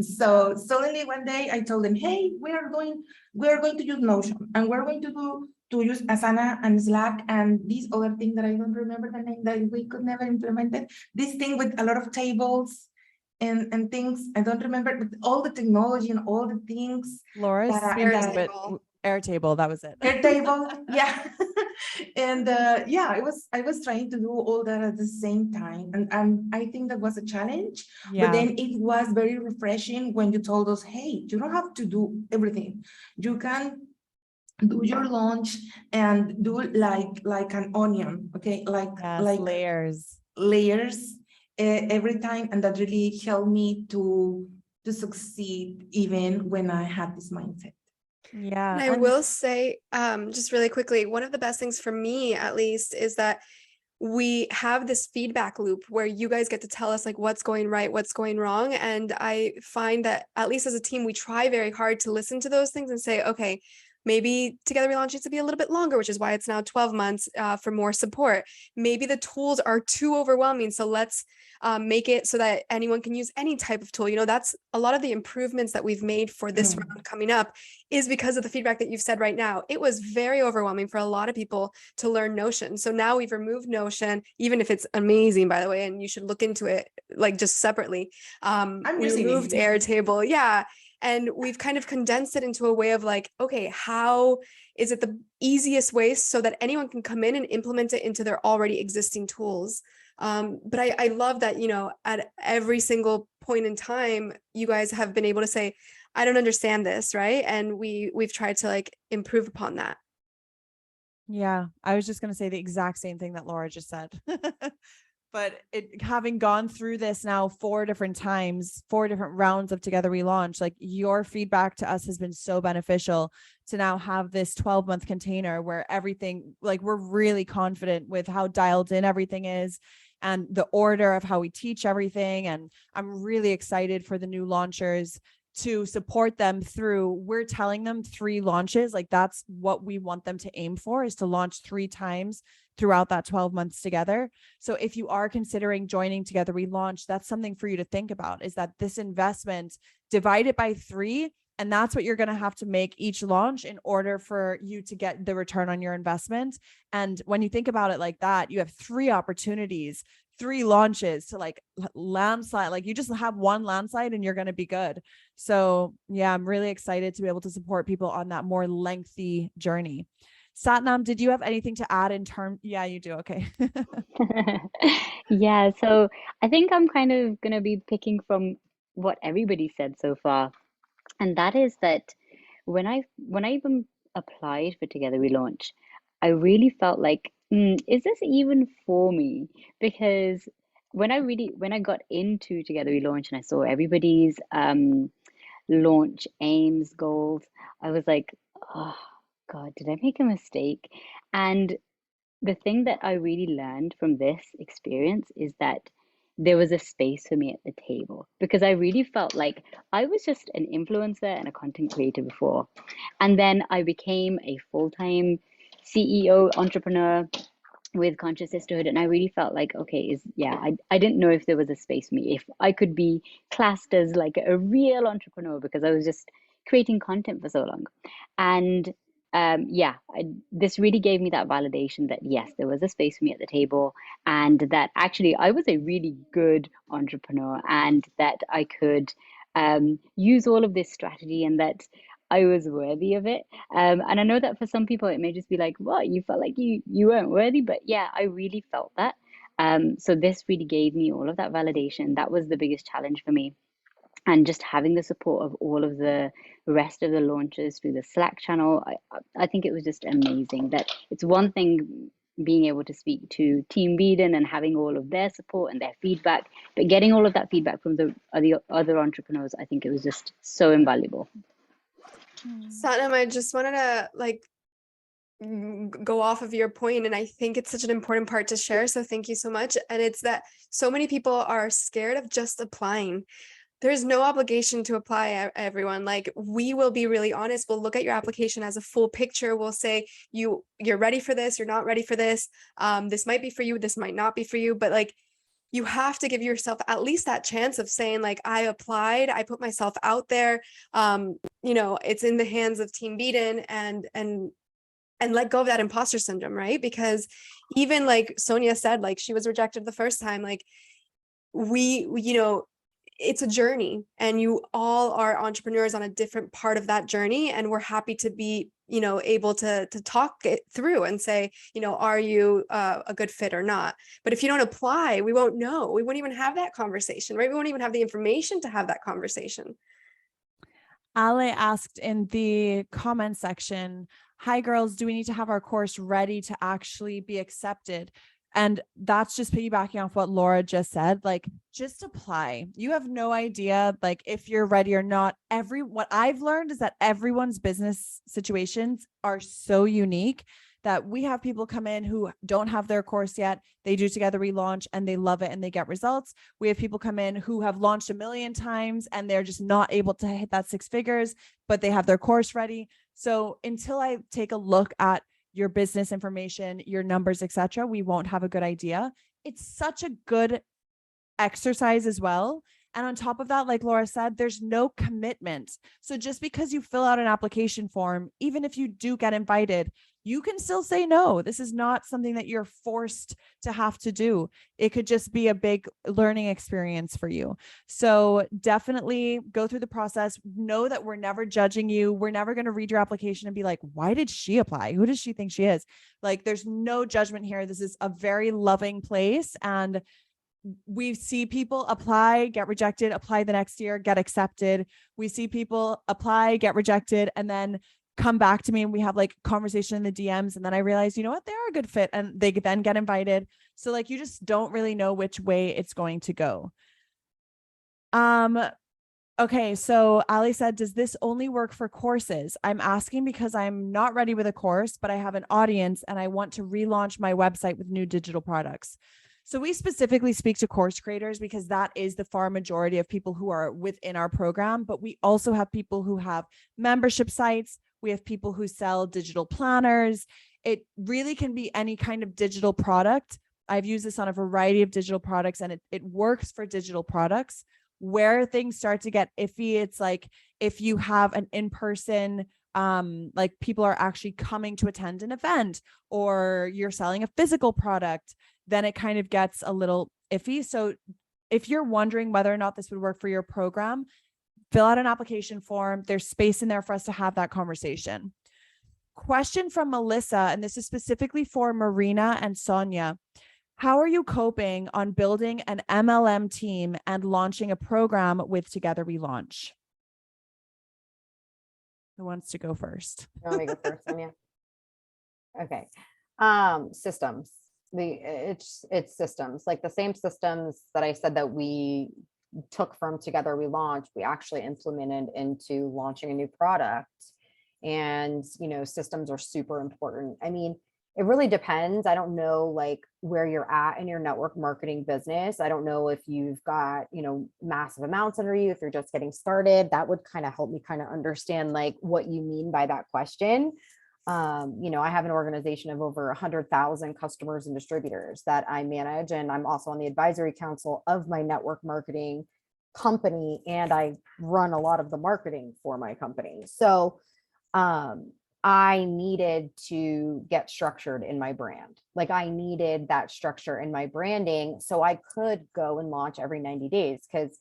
So suddenly one day I told them, hey, we are going to use Notion, and we're going to use Asana and Slack and this other thing that I don't remember the name, that we could never implement it. This thing with a lot of tables and things, I don't remember, but all the technology and all the things. Laura's Airtable, that was it. Airtable, yeah. And yeah, I was trying to do all that at the same time, and I think that was a challenge. But then it was very refreshing when you told us, hey, you don't have to do everything. You can do your launch and do like an onion, okay, like layers every time, and that really helped me to succeed even when I had this mindset. Yeah. And I will say, just really quickly, one of the best things for me, at least, is that we have this feedback loop where you guys get to tell us like what's going right, what's going wrong. And I find that at least as a team, we try very hard to listen to those things and say, okay, maybe Together We Launch needs to be a little bit longer, which is why it's now 12 months for more support. Maybe the tools are too overwhelming. So let's make it so that anyone can use any type of tool. You know, that's a lot of the improvements that we've made for this round coming up is because of the feedback that you've said right now. It was very overwhelming for a lot of people to learn Notion. So now we've removed Notion, even if it's amazing, by the way, and you should look into it like just separately. We removed Airtable. Yeah. And we've kind of condensed it into a way of like, okay, how is it the easiest way so that anyone can come in and implement it into their already existing tools? But I love that, you know, at every single point in time, you guys have been able to say, I don't understand this, right? And we've tried to like improve upon that. Yeah, I was just going to say the exact same thing that Laura just said. But having gone through this now 4 different times, 4 different rounds of Together We Launch, like your feedback to us has been so beneficial to now have this 12-month container where everything, like we're really confident with how dialed in everything is and the order of how we teach everything. And I'm really excited for the new launchers to support them through, we're telling them 3 launches, like that's what we want them to aim for, is to launch 3 times throughout that 12 months together. So if you are considering joining Together We Launch, that's something for you to think about, is that this investment, divide it by 3, and that's what you're going to have to make each launch in order for you to get the return on your investment. And when you think about it like that, you have 3 opportunities, 3 launches to like landslide, like you just have 1 landslide and you're going to be good. So yeah, I'm really excited to be able to support people on that more lengthy journey. Satnam, did you have anything to add in terms? Yeah, you do. Okay. Yeah, so I think I'm kind of going to be picking from what everybody said so far. And that is that when I even applied for Together We Launch, I really felt like, is this even for me? Because when I got into Together We Launch and I saw everybody's launch aims, goals, I was like, oh God, did I make a mistake? And the thing that I really learned from this experience is that there was a space for me at the table, because I really felt like I was just an influencer and a content creator before. And then I became a full-time CEO entrepreneur with Conscious Sisterhood. And I really felt like, okay, I didn't know if there was a space for me, if I could be classed as like a real entrepreneur, because I was just creating content for so long. And this really gave me that validation that yes, there was a space for me at the table, and that actually I was a really good entrepreneur, and that I could use all of this strategy, and that I was worthy of it. And I know that for some people it may just be like, what, you felt like you weren't worthy, but yeah, I really felt that. So this really gave me all of that validation. That was the biggest challenge for me. And just having the support of all of the rest of the launchers through the Slack channel, I think it was just amazing. That it's one thing being able to speak to Team Beadon and having all of their support and their feedback, but getting all of that feedback from the other entrepreneurs, I think it was just so invaluable. Satnam, I just wanted to like go off of your point, and I think it's such an important part to share, so thank you so much. And it's that so many people are scared of just applying. There's no obligation to apply, everyone. Like, we will be really honest. We'll look at your application as a full picture. We'll say, you're ready for this, you're not ready for this. This might be for you, this might not be for you, but like, you have to give yourself at least that chance of saying like, I applied, I put myself out there. You know, it's in the hands of Team Beadon, and let go of that imposter syndrome, right? Because even like Sonia said, like she was rejected the first time, like you know, it's a journey, and you all are entrepreneurs on a different part of that journey. And we're happy to be, you know, able to talk it through and say, you know, are you a good fit or not? But if you don't apply, we won't know. We won't even have that conversation, right? We won't even have the information to have that conversation. Ale asked in the comment section, hi girls, do we need to have our course ready to actually be accepted? And that's just piggybacking off what Laura just said, like, just apply. You have no idea, like, if you're ready or not. What I've learned is that everyone's business situations are so unique that we have people come in who don't have their course yet. They do Together We Launch and they love it and they get results. We have people come in who have launched 1,000,000 times and they're just not able to hit that 6 figures, but they have their course ready. So until I take a look at your business information, your numbers, etc., we won't have a good idea. It's such a good exercise as well. And on top of that, like Laura said, there's no commitment. So just because you fill out an application form, even if you do get invited, you can still say no. This is not something that you're forced to have to do. It could just be a big learning experience for you. So definitely go through the process. Know that we're never judging you. We're never going to read your application and be like, why did she apply? Who does she think she is? Like, there's no judgment here. This is a very loving place. And we see people apply, get rejected, apply the next year, get accepted. We see people apply, get rejected, and then come back to me and we have like conversation in the DMs. And then I realize, you know what, they're a good fit, and they then get invited. So like, you just don't really know which way it's going to go. Okay. So Ali said, does this only work for courses? I'm asking because I'm not ready with a course, but I have an audience and I want to relaunch my website with new digital products. So we specifically speak to course creators because that is the far majority of people who are within our program, but we also have people who have membership sites. We have people who sell digital planners. It really can be any kind of digital product. I've used this on a variety of digital products, and it works for digital products. Where things start to get iffy, it's like if you have an in-person, like people are actually coming to attend an event, or you're selling a physical product, then it kind of gets a little iffy. So if you're wondering whether or not this would work for your program, fill out an application form. There's space in there for us to have that conversation. Question from Melissa, and this is specifically for Marina and Sonia. How are you coping on building an MLM team and launching a program with Together We Launch? Who wants to go first? You want me to go first, Sonia? Okay. Systems. It's systems, like the same systems that I said that we took from Together We Launch, we actually implemented into launching a new product. And, you know, systems are super important. I mean, it really depends. I don't know like where you're at in your network marketing business. I don't know if you've got, you know, massive amounts under you, if you're just getting started. That would kind of help me kind of understand like what you mean by that question. You know, I have an organization of over 100,000 customers and distributors that I manage, and I'm also on the advisory council of my network marketing company, and I run a lot of the marketing for my company. So I needed to get structured in my brand. Like I needed that structure in my branding so I could go and launch every 90 days, because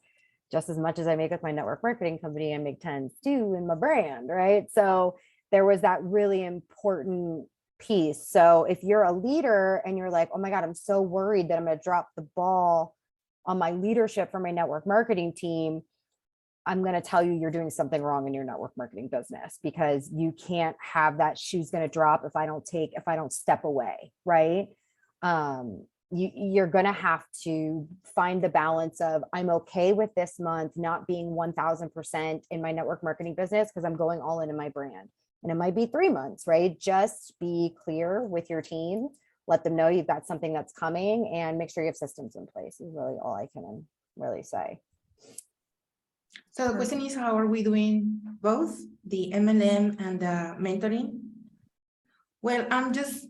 just as much as I make with my network marketing company, I make tons too in my brand, right? So there was that really important piece. So if you're a leader and you're like, oh my God, I'm so worried that I'm going to drop the ball on my leadership for my network marketing team, I'm going to tell you, you're doing something wrong in your network marketing business, because you can't have that shoe's going to drop if I don't step away. Right. You're going to have to find the balance of, I'm okay with this month not being 1000% in my network marketing business because I'm going all in my brand. And it might be 3 months, right? Just be clear with your team, let them know you've got something that's coming, and make sure you have systems in place is really all I can really say. So the question is, how are we doing both the MLM and the mentoring? Well, I'm just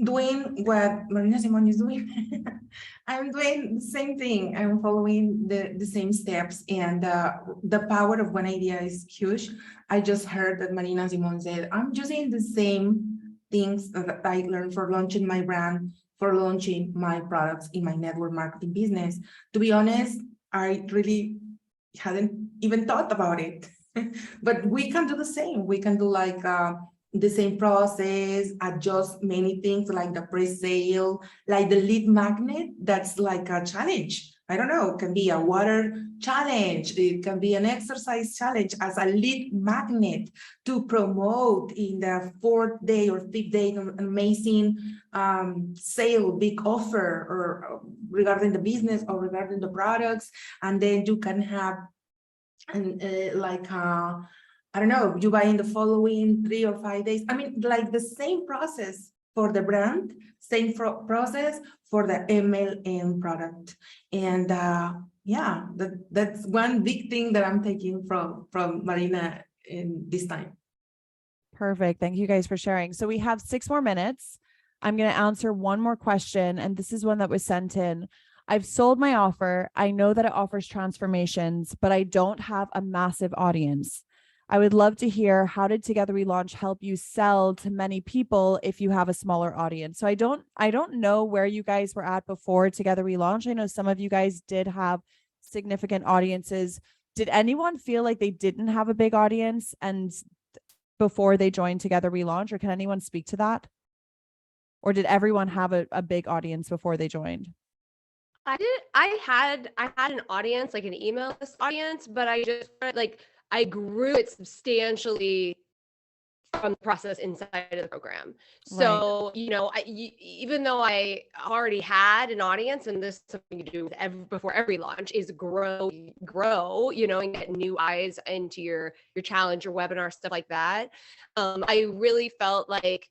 doing what Marina Simon is doing. I'm doing the same thing. I'm following the same steps, and the power of one idea is huge. I just heard that Marina Simon said, I'm using the same things that I learned for launching my brand, for launching my products in my network marketing business. To be honest, I really hadn't even thought about it, but we can do the same. We can do like the same process, adjust many things like the pre-sale, like the lead magnet. That's like a challenge. I don't know, it can be a water challenge. It can be an exercise challenge as a lead magnet to promote in the 4th day or 5th day, an amazing sale, big offer, or regarding the business or regarding the products. And then you can have I don't know, you buy in the following 3 or 5 days. I mean, like the same process for the brand, same process for the MLM product. And yeah, that's one big thing that I'm taking from Marina in this time. Perfect. Thank you guys for sharing. So we have 6 more minutes. I'm going to answer one more question, and this is one that was sent in. I've sold my offer. I know that it offers transformations, but I don't have a massive audience. I would love to hear, how did Together We Launch help you sell to many people if you have a smaller audience? So I don't know where you guys were at before Together We Launch. I know some of you guys did have significant audiences. Did anyone feel like they didn't have a big audience and before they joined Together We Launch, or can anyone speak to that? Or did everyone have a big audience before they joined? I did. I had an audience, like an email list audience, but I grew it substantially from the process inside of the program. So, even though I already had an audience, and this is something you do with before every launch is grow, and get new eyes into your challenge, your webinar, stuff like that. I really felt like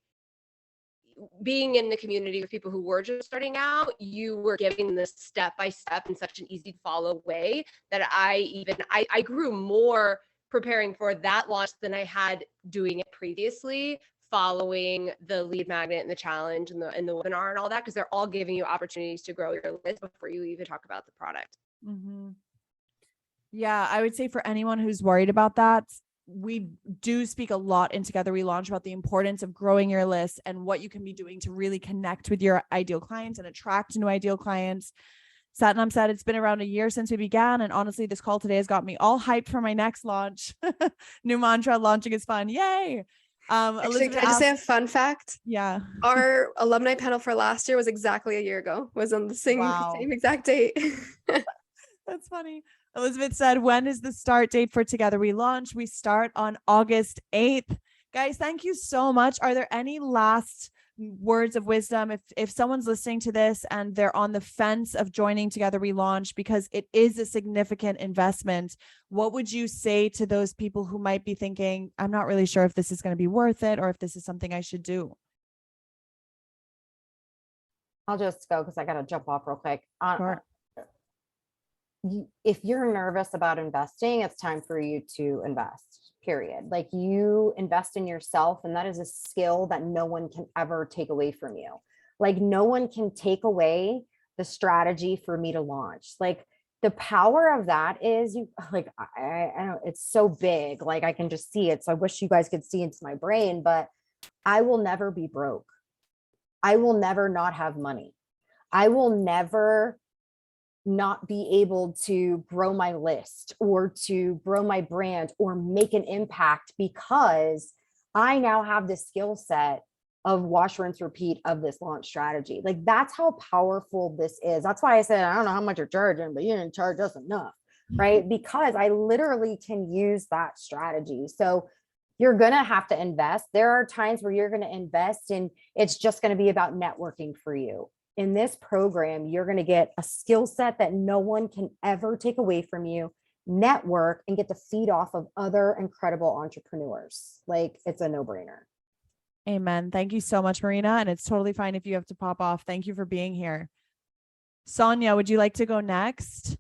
being in the community with people who were just starting out, you were giving this step by step in such an easy to follow way that I grew more preparing for that launch than I had doing it previously, following the lead magnet and the challenge and the webinar and all that, because they're all giving you opportunities to grow your list before you even talk about the product. Mm-hmm. Yeah, I would say for anyone who's worried about that, we do speak a lot in Together We Launch about the importance of growing your list and what you can be doing to really connect with your ideal clients and attract new ideal clients. Satnam said it's been around a year since we began, and honestly, this call today has got me all hyped for my next launch. New mantra: launching is fun. Yay! Actually, can I just say a fun fact? Yeah. Our alumni panel for last year was exactly a year ago. Was on the same exact date. That's funny. Elizabeth said, when is the start date for Together We Launch? We start on August 8th. Guys, thank you so much. Are there any last words of wisdom if someone's listening to this and they're on the fence of joining Together We Launch because it is a significant investment? What would you say to those people who might be thinking, I'm not really sure if this is going to be worth it or if this is something I should do? I'll just go because I got to jump off real quick. Sure. If you're nervous about investing, it's time for you to invest, period. Like, you invest in yourself, and that is a skill that no one can ever take away from you. Like, no one can take away the strategy for me to launch. Like, the power of that is I don't, it's so big. Like, I can just see it. So I wish you guys could see into my brain, but I will never be broke. I will never not have money. I will never not be able to grow my list or to grow my brand or make an impact because I now have the skill set of wash, rinse, repeat of this launch strategy. Like, that's how powerful this is. That's why I said, I don't know how much you're charging, but you didn't charge us enough, right? Because I literally can use that strategy. So you're going to have to invest. There are times where you're going to invest and it's just going to be about networking for you. In this program, you're going to get a skill set that no one can ever take away from you, network, and get to feed off of other incredible entrepreneurs. Like, it's a no-brainer. Amen. Thank you so much, Marina. And it's totally fine if you have to pop off. Thank you for being here. Sonia, would you like to go next?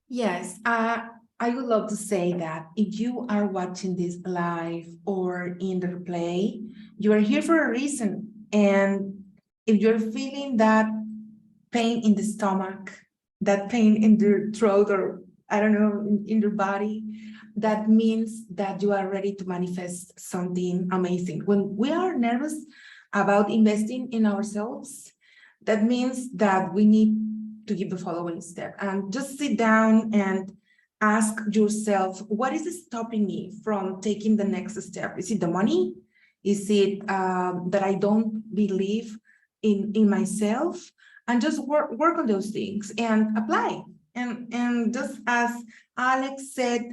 Yes, I would love to say that if you are watching this live or in the replay, you are here for a reason. And if you're feeling that pain in the stomach, that pain in the throat, or I don't know, in your body, that means that you are ready to manifest something amazing. When we are nervous about investing in ourselves, that means that we need to give the following step and just sit down and ask yourself, what is stopping me from taking the next step? Is it the money? Is it that I don't believe in myself? And just work on those things and apply. And just as Alex said,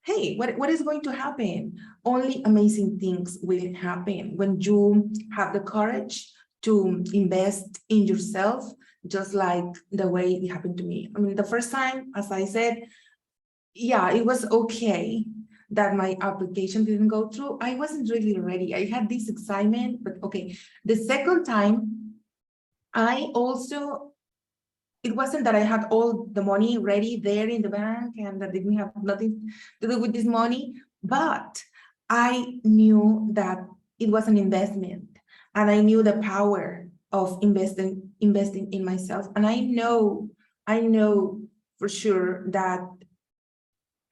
hey, what is going to happen? Only amazing things will happen when you have the courage to invest in yourself, just like the way it happened to me. I mean, the first time, as I said, yeah, it was okay that my application didn't go through. I wasn't really ready. I had this excitement, but okay. The second time, it wasn't that I had all the money ready there in the bank and that didn't have nothing to do with this money, but I knew that it was an investment and I knew the power of investing investing in myself. And I know for sure that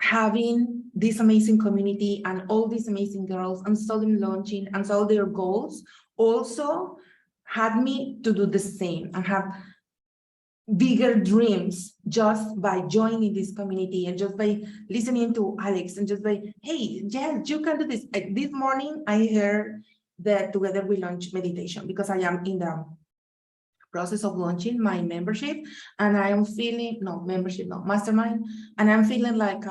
having this amazing community and all these amazing girls and saw them launching and saw their goals also had me to do the same and have bigger dreams just by joining this community and just by listening to Alex and just by, hey, yes, you can do this. This morning, I heard that Together We Launch meditation because I am in the process of launching my membership and I am feeling, mastermind. And I'm feeling like,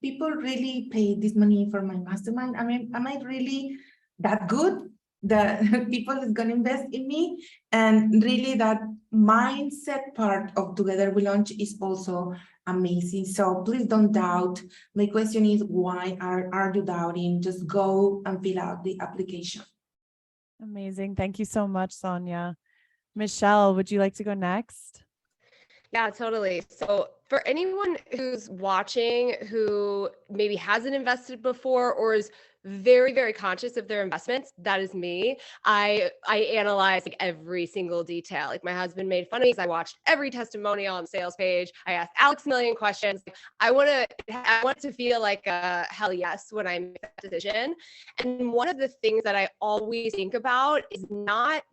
people really pay this money for my mastermind? I mean, am I really that good that people is going to invest in me? And really that mindset part of Together We Launch is also amazing. So please don't doubt. My question is, why are you doubting? Just go and fill out the application. Amazing. Thank you so much, Sonia. Michelle, would you like to go next? Yeah, totally. So for anyone who's watching who maybe hasn't invested before or is very, very conscious of their investments, that is me. I analyze like every single detail. Like my husband made fun of me because I watched every testimonial on the sales page. I asked Alex a million questions. I want to feel like a hell yes when I make that decision. And one of the things that I always think about is not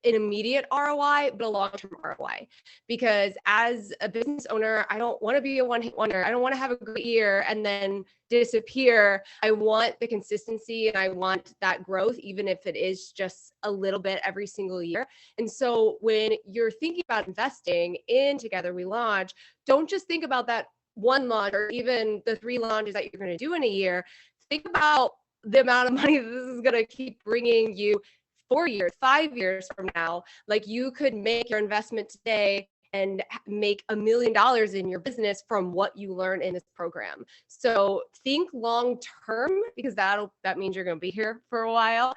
an immediate ROI, but a long-term ROI. Because as a business owner, I don't want to be a one-hit wonder. I don't want to have a great year and then disappear. I want the consistency and I want that growth, even if it is just a little bit every single year. And so when you're thinking about investing in Together We Launch, don't just think about that one launch or even the 3 launches that you're going to do in a year. Think about the amount of money that this is going to keep bringing you 4 years, 5 years from now. Like you could make your investment today and make $1 million in your business from what you learn in this program. So think long term, because that means you're going to be here for a while.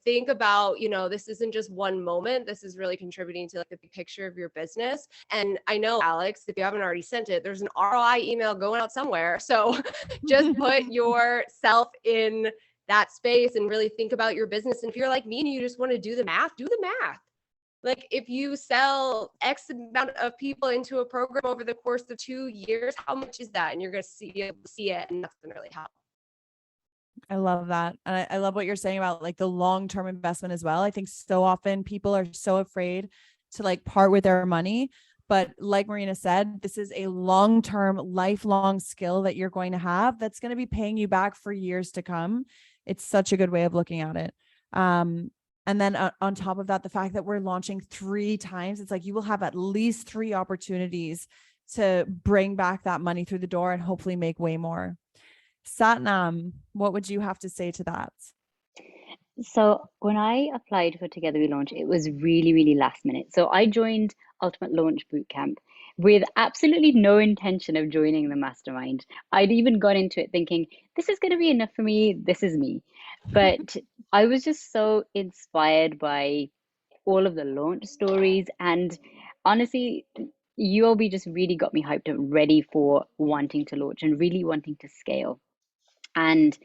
Think about, this isn't just one moment. This is really contributing to like the big picture of your business. And I know, Alex, if you haven't already sent it, there's an ROI email going out somewhere. So just put yourself in that space and really think about your business. And if you're like me and you just want to do the math, do the math. Like if you sell X amount of people into a program over the course of 2 years, how much is that? And you're going to see it, and that's going to really help. I love that. And I love what you're saying about like the long-term investment as well. I think so often people are so afraid to like part with their money. But like Marina said, this is a long-term, lifelong skill that you're going to have that's going to be paying you back for years to come. It's such a good way of looking at it. And then on top of that, the fact that we're launching 3 times, it's like you will have at least 3 opportunities to bring back that money through the door and hopefully make way more. Satnam, what would you have to say to that? So when I applied for Together We Launch, it was really, really last minute. So I joined Ultimate Launch Bootcamp with absolutely no intention of joining the mastermind. I'd even gone into it thinking, this is going to be enough for me. This is me. But I was just so inspired by all of the launch stories. And honestly, ULB just really got me hyped up, ready for wanting to launch and really wanting to scale. And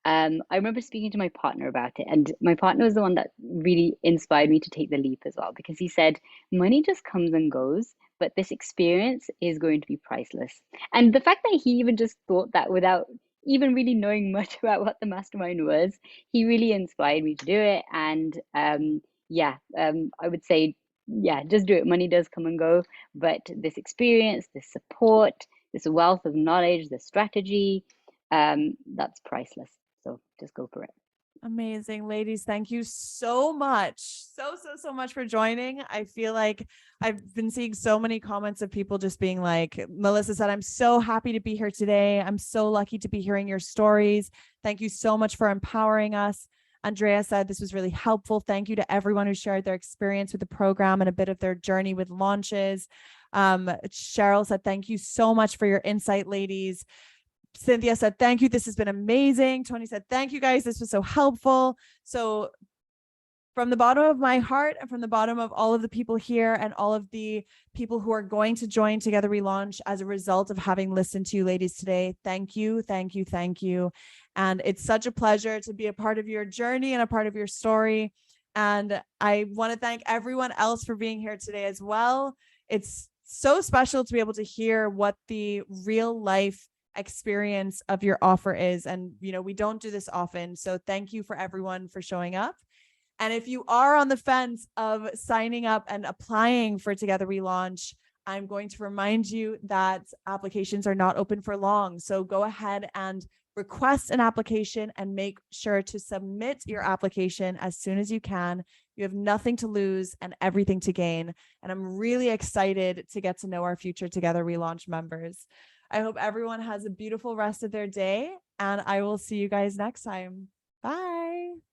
I remember speaking to my partner about it, and my partner was the one that really inspired me to take the leap as well, because he said, money just comes and goes, but this experience is going to be priceless. And the fact that he even just thought that without even really knowing much about what the mastermind was, he really inspired me to do it. And I would say, just do it. Money does come and go, but this experience, this support, this wealth of knowledge, the strategy, that's priceless. So just go for it. Amazing. Ladies, thank you so much. So much for joining. I feel like I've been seeing so many comments of people just being like, Melissa said, I'm so happy to be here today. I'm so lucky to be hearing your stories. Thank you so much for empowering us. Andrea said this was really helpful. Thank you to everyone who shared their experience with the program and a bit of their journey with launches. Cheryl said, thank you so much for your insight, ladies. Cynthia said, thank you. This has been amazing. Tony said, thank you guys. This was so helpful. So from the bottom of my heart and from the bottom of all of the people here and all of the people who are going to join Together We Launch as a result of having listened to you ladies today, thank you. And it's such a pleasure to be a part of your journey and a part of your story. And I want to thank everyone else for being here today as well. It's so special to be able to hear what the real life experience of your offer is. And, you know, we don't do this often. So thank you for everyone for showing up. And if you are on the fence of signing up and applying for Together We Launch, I'm going to remind you that applications are not open for long. So go ahead and request an application and make sure to submit your application as soon as you can. You have nothing to lose and everything to gain. And I'm really excited to get to know our future Together We Launch members. I hope everyone has a beautiful rest of their day, and I will see you guys next time. Bye.